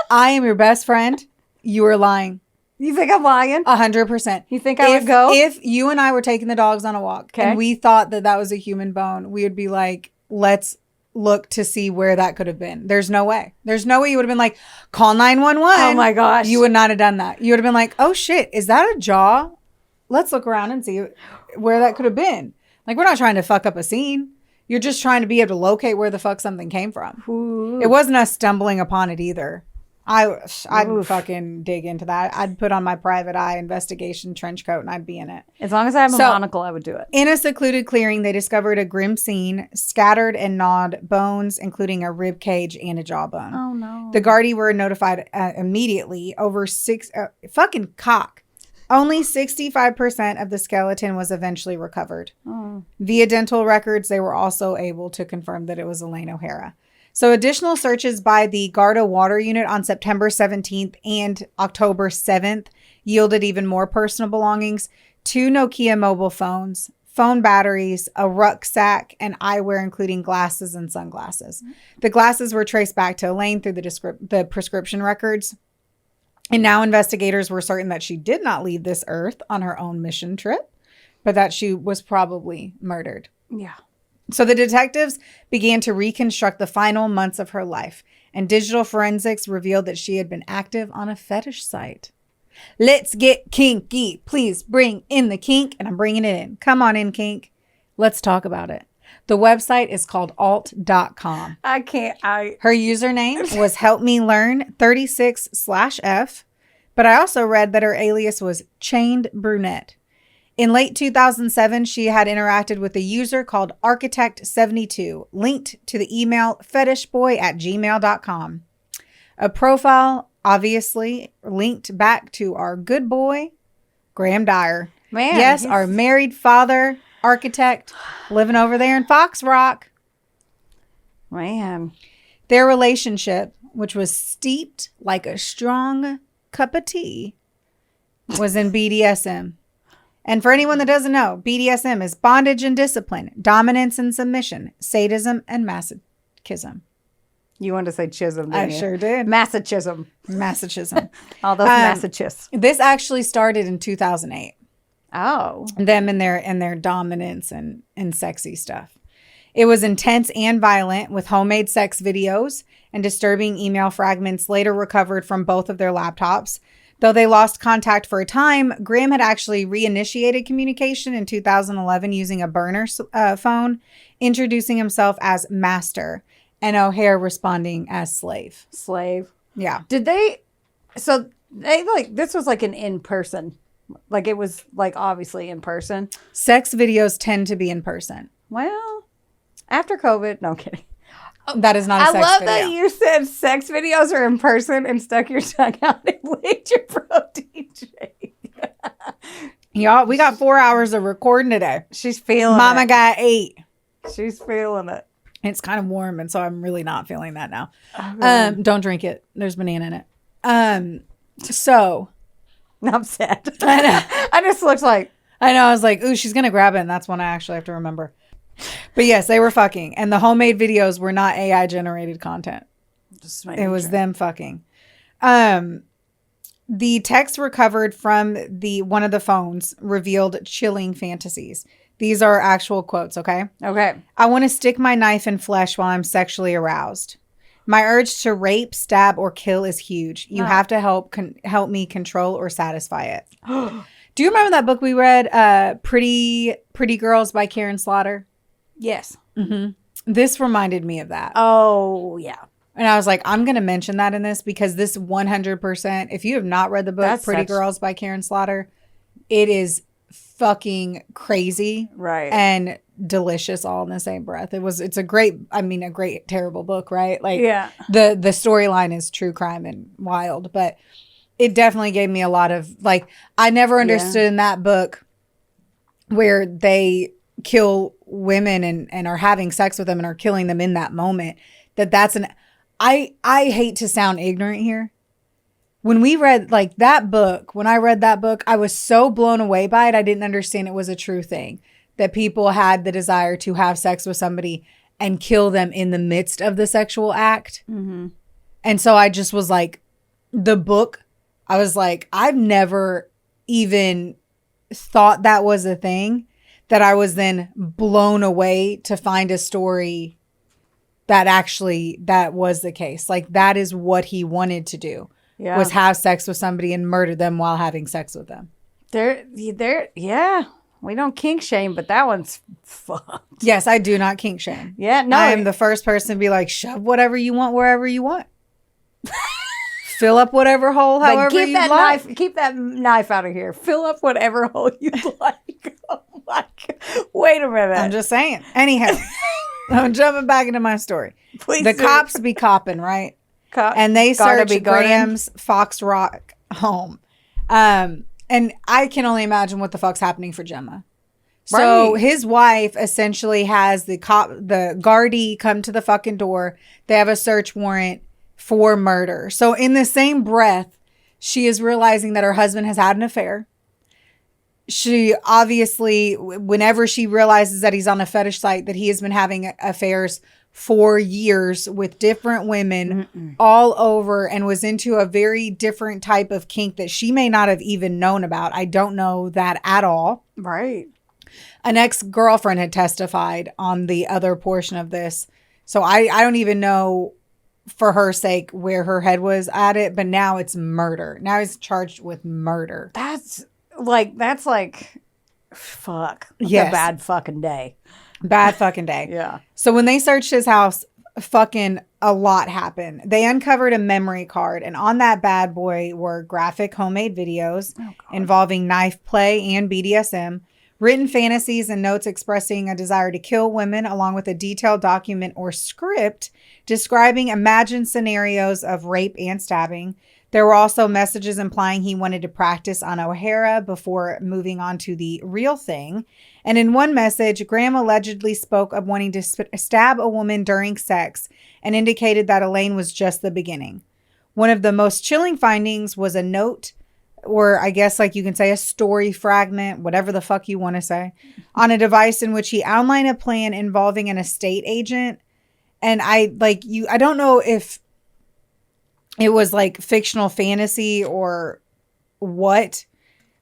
I am your best friend. You are lying.
You think I'm lying?
100%.
You think I would go?
If you and I were taking the dogs on a walk and we thought that was a human bone, we would be like, let's look to see where that could have been. There's no way. There's no way you would have been like, call 911.
Oh my gosh.
You would not have done that. You would have been like, oh shit, is that a jaw? Let's look around and see where that could have been. Like, we're not trying to fuck up a scene. You're just trying to be able to locate where the fuck something came from. Ooh. It wasn't us stumbling upon it either. I'd fucking dig into that. I'd put on my private eye investigation trench coat and I'd be in it.
As long as I have a monocle, I would do it.
In a secluded clearing, they discovered a grim scene, scattered and gnawed bones, including a rib cage and a jawbone.
Oh, no.
The Gardaí were notified immediately. Fucking cock. Only 65% of the skeleton was eventually recovered. Oh. Via dental records, they were also able to confirm that it was Elaine O'Hara. So additional searches by the Garda Water Unit on September 17th and October 7th yielded even more personal belongings, 2 Nokia mobile phones, phone batteries, a rucksack, and eyewear, including glasses and sunglasses. The glasses were traced back to Elaine through the prescription records. And now investigators were certain that she did not leave this earth on her own mission trip, but that she was probably murdered.
Yeah.
So the detectives began to reconstruct the final months of her life, and digital forensics revealed that she had been active on a fetish site. Let's get kinky. Please bring in the kink, and I'm bringing it in. Come on in, kink. Let's talk about it. The website is called alt.com.
I can't.
Her username was helpmelearn36/F, but I also read that her alias was Chained Brunette. In late 2007, she had interacted with a user called Architect72, linked to the email fetishboy@gmail.com. A profile obviously linked back to our good boy, Graham Dwyer.
Man,
yes, our married father, architect, living over there in Fox Rock.
Man.
Their relationship, which was steeped like a strong cup of tea, was in BDSM. And for anyone that doesn't know, BDSM is bondage and discipline, dominance and submission, sadism and masochism.
You wanted to say chism, didn't you?
I sure did.
Masochism.
All
those masochists.
This actually started in 2008.
Oh.
Them and their dominance and sexy stuff. It was intense and violent, with homemade sex videos and disturbing email fragments later recovered from both of their laptops. Though they lost contact for a time, Graham had actually reinitiated communication in 2011 using a burner phone, introducing himself as Master, and O'Hare responding as Slave.
Slave.
Yeah.
This was like an in-person. Like, it was like obviously in person.
Sex videos tend to be in person.
Well, after COVID, no, I'm kidding.
That is not a sex video. I love
that you said sex videos are in person and stuck your tongue out and licked your protein shake.
Y'all, we got 4 hours of recording today.
She's feeling it.
Mama got 8.
She's feeling it.
It's kind of warm, and so I'm really not feeling that now. Don't drink it. There's banana in it. So.
I'm sad. I know. I just looked like.
I know. I was like, ooh, she's going to grab it, and that's when I actually have to remember. But yes, they were fucking. And the homemade videos were not AI generated content. It was them fucking. The text recovered from one of the phones revealed chilling fantasies. These are actual quotes, okay?
Okay.
I want to stick my knife in flesh while I'm sexually aroused. My urge to rape, stab, or kill is huge. You have to help me control or satisfy it. Do you remember that book we read, Pretty Girls by Karen Slaughter?
Yes.
Mm-hmm. This reminded me of that.
Oh, yeah.
And I was like, I'm going to mention that in this because this 100%, if you have not read the book Pretty Girls by Karen Slaughter, it is fucking crazy.
Right.
And delicious all in the same breath. It's a great, terrible book, right? Like the storyline is true crime and wild, but it definitely gave me a lot of like, I never understood in that book where they kill women and are having sex with them and are killing them in that moment. I hate to sound ignorant here. When we read like that book, when I read that book, I was so blown away by it. I didn't understand it was a true thing, that people had the desire to have sex with somebody and kill them in the midst of the sexual act. Mm-hmm. And so I just was like, the book, I was like, I've never even thought that was a thing, that I was then blown away to find a story that was the case. Like that is what he wanted to do, was have sex with somebody and murder them while having sex with them.
We don't kink shame, but that one's fucked.
Yes, I do not kink shame.
Yeah, no.
I am the first person to be like, shove whatever you want wherever you want. Fill up whatever hole however you like.
Keep that knife out of here. Fill up whatever hole you like. Oh my God. Wait a minute.
I'm just saying. Anyhow, I'm jumping back into my story.
Please
the cops be copping, right? And they search Graham's Fox Rock home. And I can only imagine what the fuck's happening for Gemma. So his wife essentially has the guardie come to the fucking door. They have a search warrant for murder. So in the same breath, she is realizing that her husband has had an affair. She obviously, whenever she realizes that he's on a fetish site, that he has been having affairs for years with different women all over and was into a very different type of kink that she may not have even known about. I don't know that at all.
Right.
An ex-girlfriend had testified on the other portion of this. So I don't even know, for her sake, where her head was at it, but now it's murder. Now he's charged with murder.
That's like, fuck.
Yes.
A bad fucking day.
Bad fucking day.
Yeah.
So when they searched his house, fucking a lot happened. They uncovered a memory card, and on that bad boy were graphic homemade videos involving knife play and BDSM, written fantasies and notes expressing a desire to kill women, along with a detailed document or script describing imagined scenarios of rape and stabbing. There were also messages implying he wanted to practice on O'Hara before moving on to the real thing. And in one message, Graham allegedly spoke of wanting to stab a woman during sex and indicated that Elaine was just the beginning. One of the most chilling findings was a note, or I guess like you can say a story fragment, whatever the fuck you want to say, on a device in which he outlined a plan involving an estate agent. And I don't know if it was like fictional fantasy or what,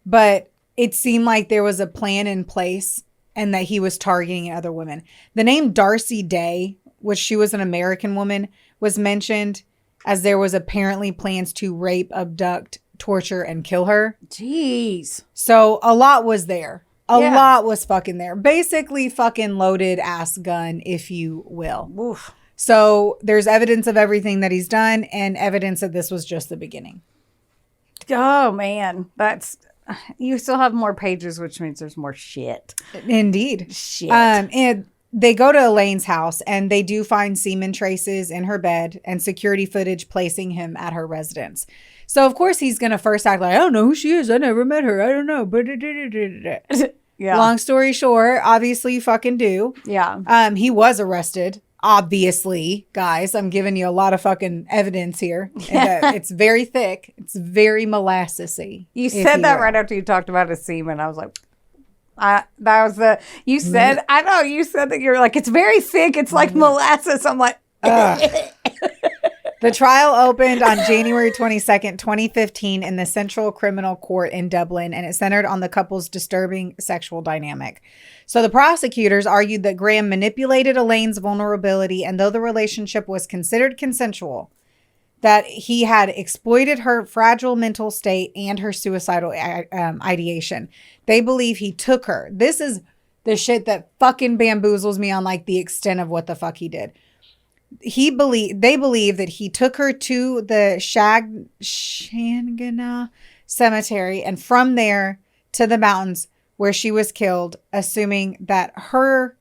but it seemed like there was a plan in place and that he was targeting other women. The name Darcy Day, which she was an American woman, was mentioned, as there was apparently plans to rape, abduct, torture, and kill her.
Jeez.
So a lot was there. A lot was fucking there. Basically fucking loaded ass gun, if you will.
Oof.
So there's evidence of everything that he's done and evidence that this was just the beginning.
Oh, man. You still have more pages, which means there's more shit.
Indeed.
Shit.
And they go to Elaine's house and they do find semen traces in her bed and security footage placing him at her residence. So, of course, he's going to first act like, I don't know who she is. I never met her. I don't know. Yeah. Long story short, obviously you fucking do.
Yeah.
He was arrested. Obviously, guys, I'm giving you a lot of fucking evidence here. It's very thick. It's very molassesy.
You said that right after you talked about his semen. I was like, you said that you're like, it's very thick. It's like molasses. I'm like,
the The trial opened on January 22nd, 2015 in the Central Criminal Court in Dublin, and it centered on the couple's disturbing sexual dynamic. So the prosecutors argued that Graham manipulated Elaine's vulnerability, and though the relationship was considered consensual, that he had exploited her fragile mental state and her suicidal ideation. They believe he took her. This is the shit that fucking bamboozles me on like the extent of what the fuck he did. They believe that he took her to the Shangana cemetery and from there to the mountains where she was killed, assuming that her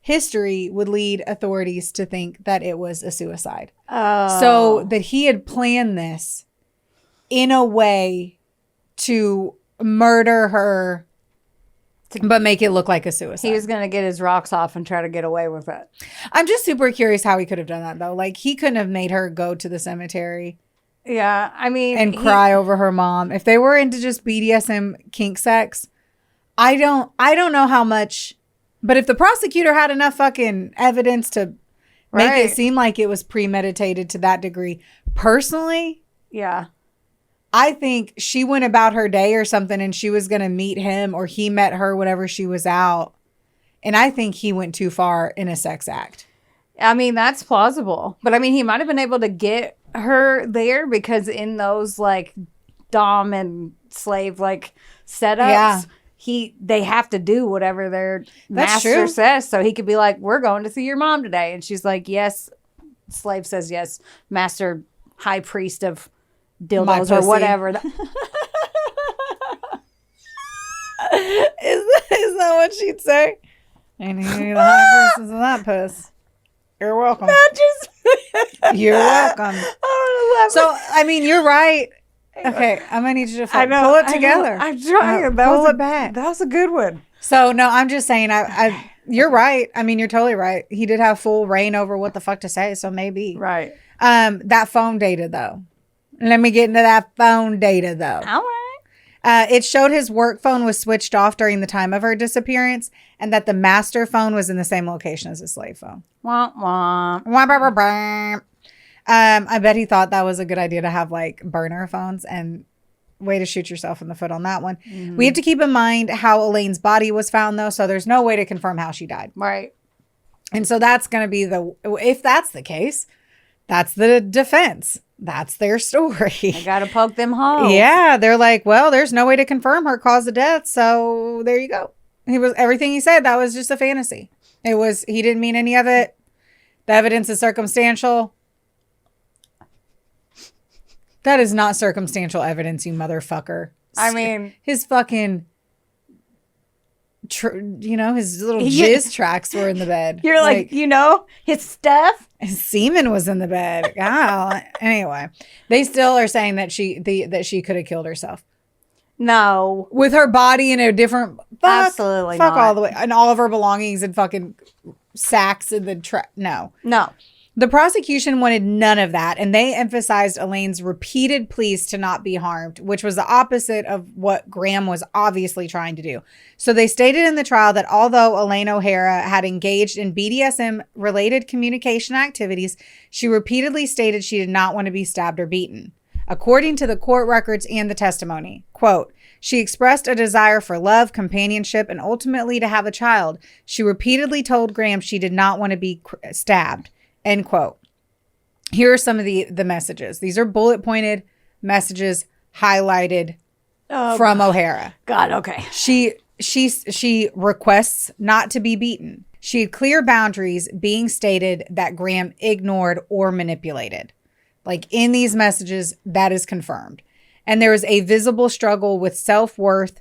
history would lead authorities to think that it was a suicide.
Oh.
So that he had planned this in a way to murder her, but make it look like a suicide.
He was going to get his rocks off and try to get away with it.
I'm just super curious how he could have done that, though. Like, he couldn't have made her go to the cemetery.
Yeah, I mean...
And cry over her mom. If they were into just BDSM kink sex, I don't know how much... But if the prosecutor had enough fucking evidence to make it seem like it was premeditated to that degree, personally...
Yeah.
I think she went about her day or something and she was going to meet him or he met her whenever she was out. And I think he went too far in a sex act.
I mean, that's plausible. But I mean, he might have been able to get her there because in those like dom and slave like setups, they have to do whatever their master says. So he could be like, we're going to see your mom today. And she's like, yes. Slave says yes. Master high priest of dildos or whatever. Is
that what she'd say? And you're the high priestess of that puss. You're welcome. You're welcome. So, I mean, you're right. Okay, I'm gonna need you to pull it together.
I'm trying.
Pull it back.
That was a good one.
So, no, I'm just saying. You're right. I mean, you're totally right. He did have full reign over what the fuck to say. So maybe
right.
That phone data though. Let me get into that phone data, though.
All right.
It showed his work phone was switched off during the time of her disappearance and that the master phone was in the same location as the slave phone.
Wah, wah.
I bet he thought that was a good idea to have, like, burner phones and way to shoot yourself in the foot on that one. Mm-hmm. We have to keep in mind how Elaine's body was found, though, so there's no way to confirm how she died.
Right.
And so that's going to be if that's the case, that's the defense. That's their story.
I gotta poke them holes.
Yeah, they're like, well, there's no way to confirm her cause of death, so there you go. Everything he said, that was just a fantasy. He didn't mean any of it. The evidence is circumstantial. That is not circumstantial evidence, you motherfucker.
I mean,
his fucking, his little jizz tracks were in the bed.
You're like his stuff.
His semen was in the bed. Wow. Anyway, they still are saying that she could have killed herself.
No,
with her body in a different.
Absolutely
fuck
not.
All the way, and all of her belongings in fucking sacks in the No. The prosecution wanted none of that, and they emphasized Elaine's repeated pleas to not be harmed, which was the opposite of what Graham was obviously trying to do. So they stated in the trial that although Elaine O'Hara had engaged in BDSM-related communication activities, she repeatedly stated she did not want to be stabbed or beaten. According to the court records and the testimony, quote, she expressed a desire for love, companionship, and ultimately to have a child. She repeatedly told Graham she did not want to be stabbed. End quote. Here are some of the messages. These are bullet pointed messages highlighted from O'Hara.
God, okay.
She requests not to be beaten. She had clear boundaries being stated that Graham ignored or manipulated. Like in these messages, that is confirmed. And there was a visible struggle with self-worth,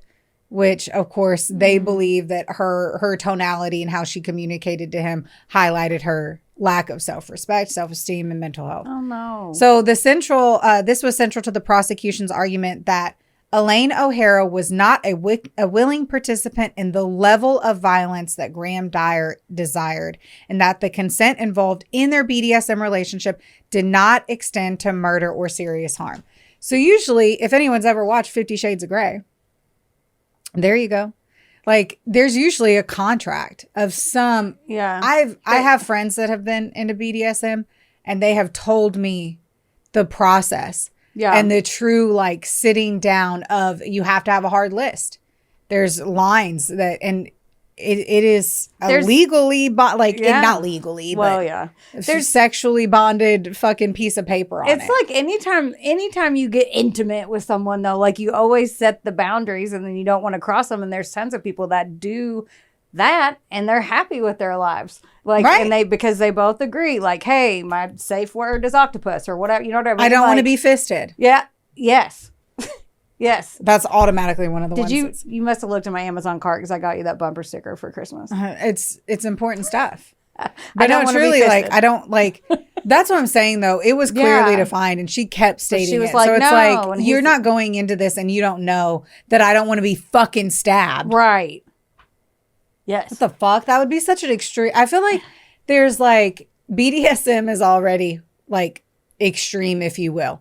which of course they believe that her tonality and how she communicated to him highlighted her lack of self-respect, self-esteem, and mental health.
Oh, no.
So this was central to the prosecution's argument that Elaine O'Hara was not a willing participant in the level of violence that Graham Dwyer desired, and that the consent involved in their BDSM relationship did not extend to murder or serious harm. So usually, if anyone's ever watched 50 Shades of Grey, there you go. Like, there's usually a contract of some.
Yeah.
I have friends that have been into BDSM, and they have told me the process.
Yeah.
And the true like sitting down of you have to have a hard list. There's lines that, and it is legally, not legally,
well,
but
yeah.
there's sexually bonded fucking piece of paper on it.
It's like anytime you get intimate with someone though, like you always set the boundaries and then you don't want to cross them. And there's tons of people that do that and they're happy with their lives. Like, right. And because they both agree, like, hey, my safe word is octopus or whatever. You know what I mean?
I don't want to be fisted.
Yeah. Yes. Yes.
That's automatically one of the ones.
You must have looked at my Amazon cart because I got you that bumper sticker for Christmas.
It's important stuff.
But
no, it's really like, I don't like, that's what I'm saying though. It was clearly defined and she kept stating
she was
it.
Like,
so it's
no.
like, you're not going into this and you don't know that I don't want to be fucking stabbed.
Right. Yes.
What the fuck? That would be such an extreme. I feel like there's like, BDSM is already like extreme, if you will.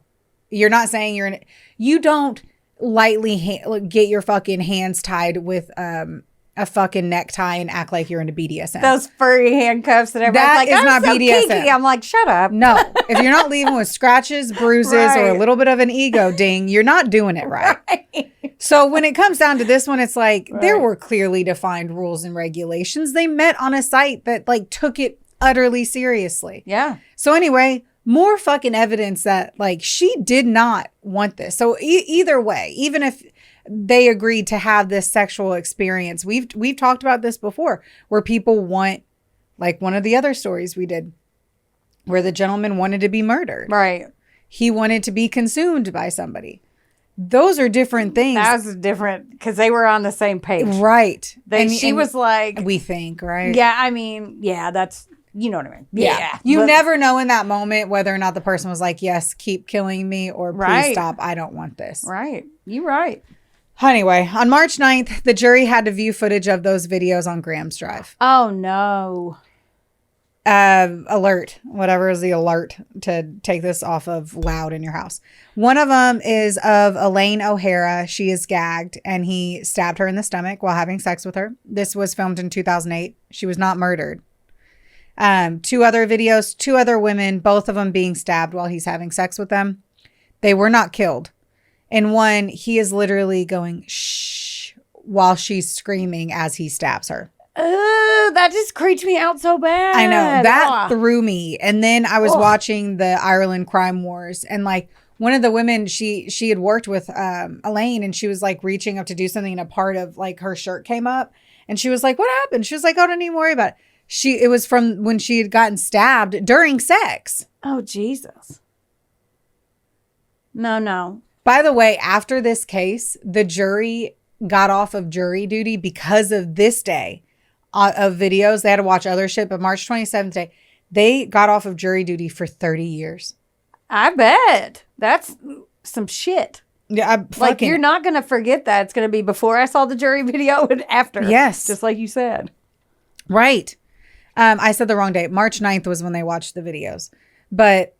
You're not saying you don't lightly get your fucking hands tied with a fucking necktie and act like you're into BDSM.
Those furry handcuffs and everything's like,
is not
so
BDSM.
Kinky. I'm like, shut up.
No. If you're not leaving with scratches, bruises, or a little bit of an ego ding, you're not doing it right. So when it comes down to this one, it's like there were clearly defined rules and regulations. They met on a site that like took it utterly seriously.
Yeah.
So anyway, more fucking evidence that like she did not want this. So either way, even if they agreed to have this sexual experience, we've talked about this before, where people want, like one of the other stories we did, where the gentleman wanted to be murdered.
Right.
He wanted to be consumed by somebody. Those are different things.
That's different because they were on the same page.
Right.
She was like,
we think, right?
Yeah. I mean, yeah, that's, you know what I mean?
Yeah. You never know in that moment whether or not the person was like, yes, keep killing me, or please stop. I don't want this.
Right. You're right.
Anyway, on March 9th, the jury had to view footage of those videos on Graham's drive.
Oh, no.
Alert. Whatever is the alert to take this off of loud in your house. One of them is of Elaine O'Hara. She is gagged and he stabbed her in the stomach while having sex with her. This was filmed in 2008. She was not murdered. 2 other videos, 2 other women, both of them being stabbed while he's having sex with them. They were not killed. In one, he is literally going shh while she's screaming as he stabs her.
That just creeped me out so bad.
I know. That threw me. And then I was watching the Ireland Crime Wars, and like one of the women, she had worked with Elaine, and she was like reaching up to do something, and a part of like her shirt came up, and she was like, "What happened?" She was like, "Oh, don't even worry about it." It was from when she had gotten stabbed during sex.
Oh, Jesus. No.
By the way, after this case, the jury got off of jury duty because of this day of videos. They had to watch other shit, but March 27th day, they got off of jury duty for 30 years.
I bet. That's some shit.
Yeah,
like you're not going to forget that. It's going to be before I saw the jury video and after.
Yes.
Just like you said.
Right. I said the wrong date. March 9th was when they watched the videos. But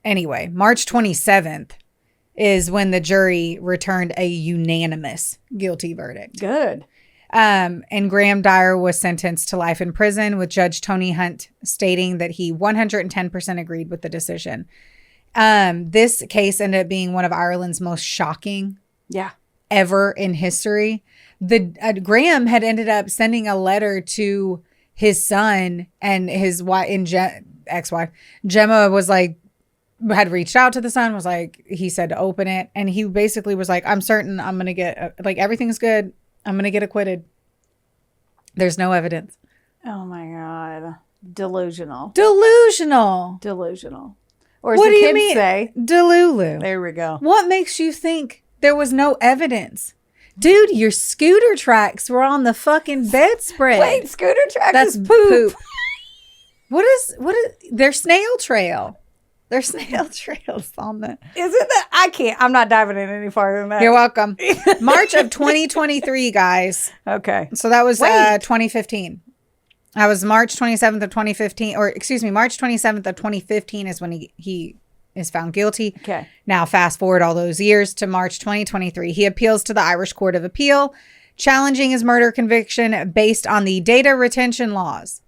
anyway, March 27th is when the jury returned a unanimous guilty verdict.
Good.
And Graham Dwyer was sentenced to life in prison, with Judge Tony Hunt stating that he 110% agreed with the decision. This case ended up being one of Ireland's most shocking ever in history. Graham had ended up sending a letter to his son, and his wife ex-wife Gemma was like, had reached out to the son, was like, he said to open it, and he basically was like, I'm certain I'm gonna get like everything's good, I'm gonna get acquitted. There's no evidence.
Oh my God. Delusional. Or as
what
the
do you
kids
mean?
Say,
Delulu.
There we go.
What makes you think there was no evidence? Dude, your scooter tracks were on the fucking bedspread.
Wait, scooter tracks
That's
is poop.
What is their snail trail? There's snail trails on the...
Is it that? I can't. I'm not diving in any farther than that.
You're welcome. March of 2023, guys.
Okay.
So that was 2015. That was March 27th of 2015. Or excuse me, March 27th of 2015 is when he is found guilty.
Okay.
Now fast forward all those years to March 2023. He appeals to the Irish Court of Appeal, challenging his murder conviction based on the data retention laws.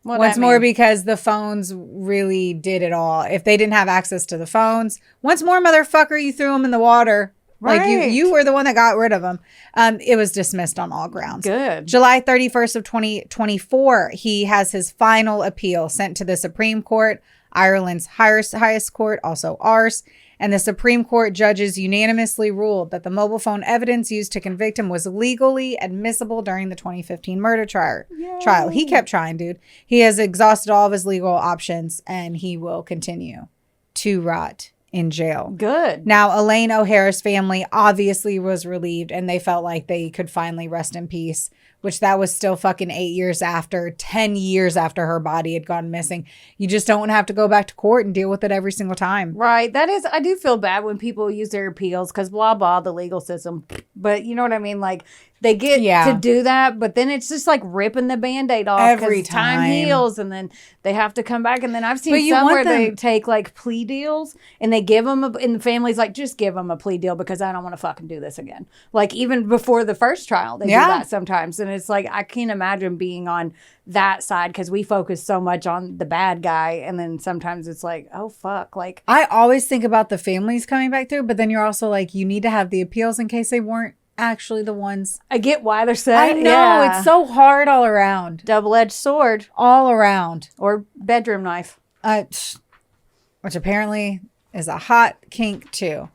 What
once
that
more
mean?
because the phones really did it all. If they didn't have access to the phones, once more, motherfucker, you threw them in the water. Like you were the one that got rid of them. It was dismissed on all grounds.
Good.
July 31st of 2024, he has his final appeal sent to the Supreme Court, Ireland's highest court, also ours. And the Supreme Court judges unanimously ruled that the mobile phone evidence used to convict him was legally admissible during the 2015 murder trial. He kept trying, dude. He has exhausted all of his legal options and he will continue to rot in jail.
Good.
Now, Elaine O'Hara's family obviously was relieved and they felt like they could finally rest in peace, which that was still fucking 8 years after, 10 years after her body had gone missing. You just don't have to go back to court and deal with it every single time.
Right. That is, I do feel bad when people use their appeals because blah, blah, the legal system. But you know what I mean? Like, they get to do that, but then it's just like ripping the Band-Aid off
every
time heals, and then they have to come back. And then I've seen some where they take like plea deals and they give them, and the family's like, just give them a plea deal because I don't want to fucking do this again. Like even before the first trial, they do that sometimes. And it's like, I can't imagine being on that side because we focus so much on the bad guy. And then sometimes it's like, oh, fuck. Like
I always think about the families coming back through, but then you're also like, you need to have the appeals in case they weren't actually the ones.
I get why they're sad.
I know. It's so hard all around.
Double-edged sword.
All around.
Or bedroom knife.
Which apparently is a hot kink too.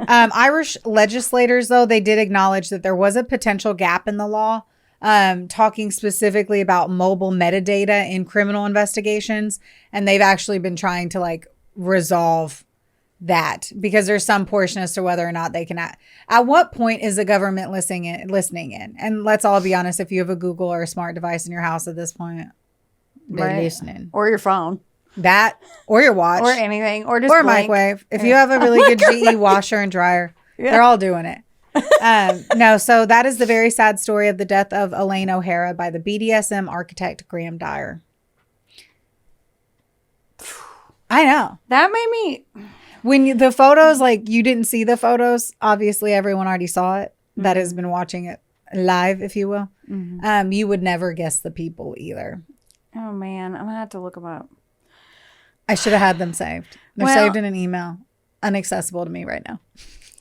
Irish legislators, though, they did acknowledge that there was a potential gap in the law, talking specifically about mobile metadata in criminal investigations. And they've actually been trying to like resolve that because there's some portion as to whether or not they can at what point is the government listening in? And let's all be honest, if you have a Google or a smart device in your house at this point, they're listening.
Or your phone.
That or your watch.
Or anything. Or just
or microwave. If you have a really good GE washer and dryer, they're all doing it. No, so that is the very sad story of the death of Elaine O'Hara by the BDSM architect Graham Dwyer. I know.
That made me...
When the photos, like you didn't see the photos, obviously everyone already saw it that has been watching it live, if you will. Mm-hmm. You would never guess the people either.
Oh, man. I'm going to have to look them up.
I should have had them saved. They're saved in an email. Inaccessible to me right now.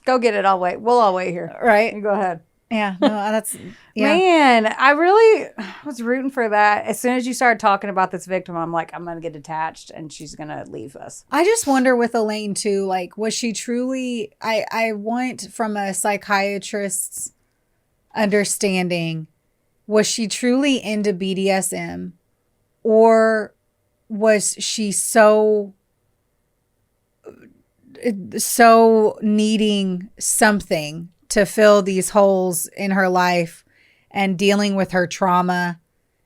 Go get it. I'll wait. We'll all wait here.
Right.
You go ahead.
Yeah. No, that's... Yeah.
Man, I really was rooting for that. As soon as you started talking about this victim, I'm like, I'm going to get attached and she's going to leave us.
I just wonder with Elaine too, like, was she truly, I want from a psychiatrist's understanding, was she truly into BDSM or was she so needing something to fill these holes in her life and dealing with her trauma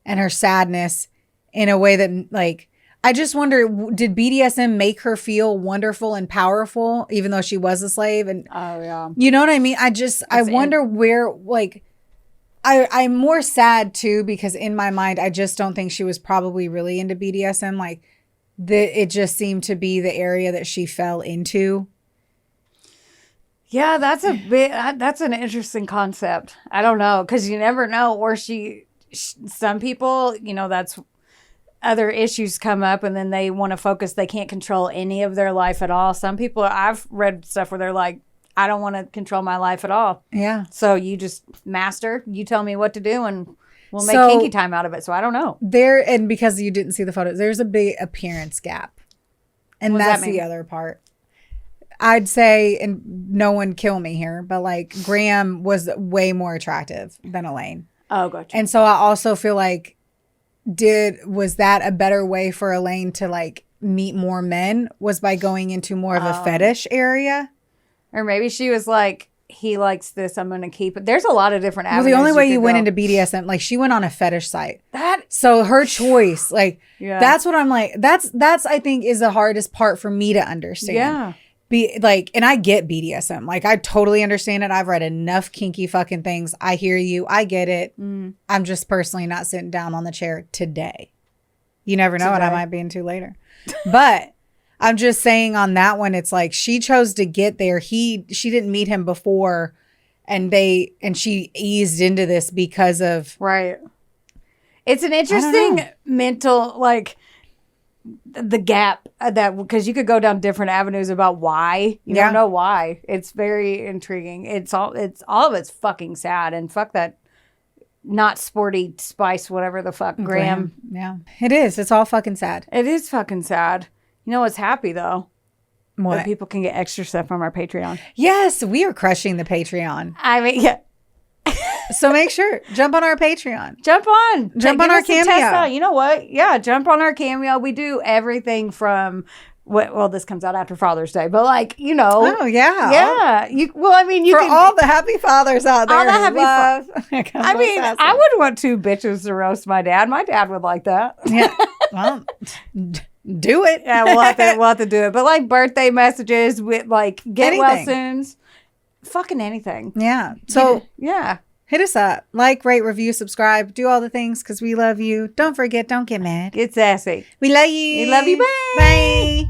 and her sadness in a way that, like, I just wonder, did BDSM make her feel wonderful and powerful, even though she was a slave? And you know what I mean? I wonder where, like, I'm more sad too, because in my mind, I just don't think she was probably really into BDSM. Like, it just seemed to be the area that she fell into.
Yeah, that's an interesting concept. I don't know, because you never know. Or some people, you know, that's other issues come up and then they want to focus. They can't control any of their life at all. Some people, I've read stuff where they're like, I don't want to control my life at all. Yeah. So you just master, you tell me what to do and we'll make kinky time out of it. So I don't know.
And because you didn't see the photos, there's a big appearance gap. And that's the other part. I'd say, and no one kill me here, but like Graham was way more attractive than Elaine.
Oh, gotcha.
And so I also feel like, was that a better way for Elaine to like meet more men, was by going into more of a fetish area?
Or maybe she was like, he likes this, I'm going to keep it. There's a lot of different avenues.
Well, the only way you went into BDSM, like she went on a fetish site. So her choice, like, that's what I'm like, that's I think is the hardest part for me to understand. Yeah. And I get BDSM. Like, I totally understand it. I've read enough kinky fucking things. I hear you. I get it. I'm just personally not sitting down on the chair today. You never know what I might be into later. But I'm just saying on that one, it's like she chose to get there. She didn't meet him before, and she eased into this because of
It's an interesting mental, like, the gap that, because you could go down different avenues about why. You don't know why. It's very intriguing. All of it's fucking sad, and fuck that not sporty spice, whatever the fuck, Graham.
Yeah, it is. It's all fucking sad.
It is fucking sad. You know what's happy though?
What?
That people can get extra stuff from our Patreon.
Yes, we are crushing the Patreon.
I mean, yeah.
So make sure, jump on our Patreon.
Jump on
our Cameo.
You know what? Yeah, jump on our Cameo. We do everything from well, this comes out after Father's Day, but like, you know.
Oh yeah.
Yeah. You
for all the happy fathers out there.
All the happy
I
mean, I wouldn't want two bitches to roast my dad. My dad would like that.
Yeah. Well, do it.
Yeah, we'll have to do it. But like birthday messages with like get well soons. Fucking anything.
Yeah. So
yeah.
Hit us up. Like, rate, review, subscribe. Do all the things because we love you. Don't forget, don't get mad.
Get sassy.
We love you.
We love you. Bye.
Bye.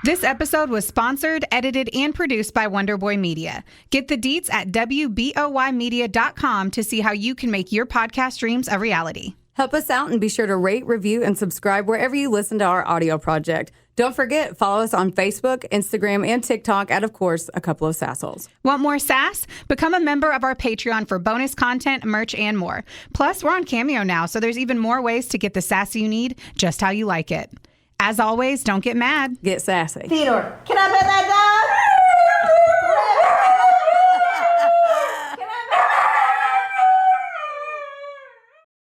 This episode was sponsored, edited, and produced by Wonderboy Media. Get the deets at WBOYmedia.com to see how you can make your podcast dreams a reality.
Help us out and be sure to rate, review, and subscribe wherever you listen to our audio project. Don't forget, follow us on Facebook, Instagram, and TikTok at, of course, A Couple of Sassholes.
Want more sass? Become a member of our Patreon for bonus content, merch, and more. Plus, we're on Cameo now, so there's even more ways to get the sass you need just how you like it. As always, don't get mad.
Get sassy.
Theodore, can I bet that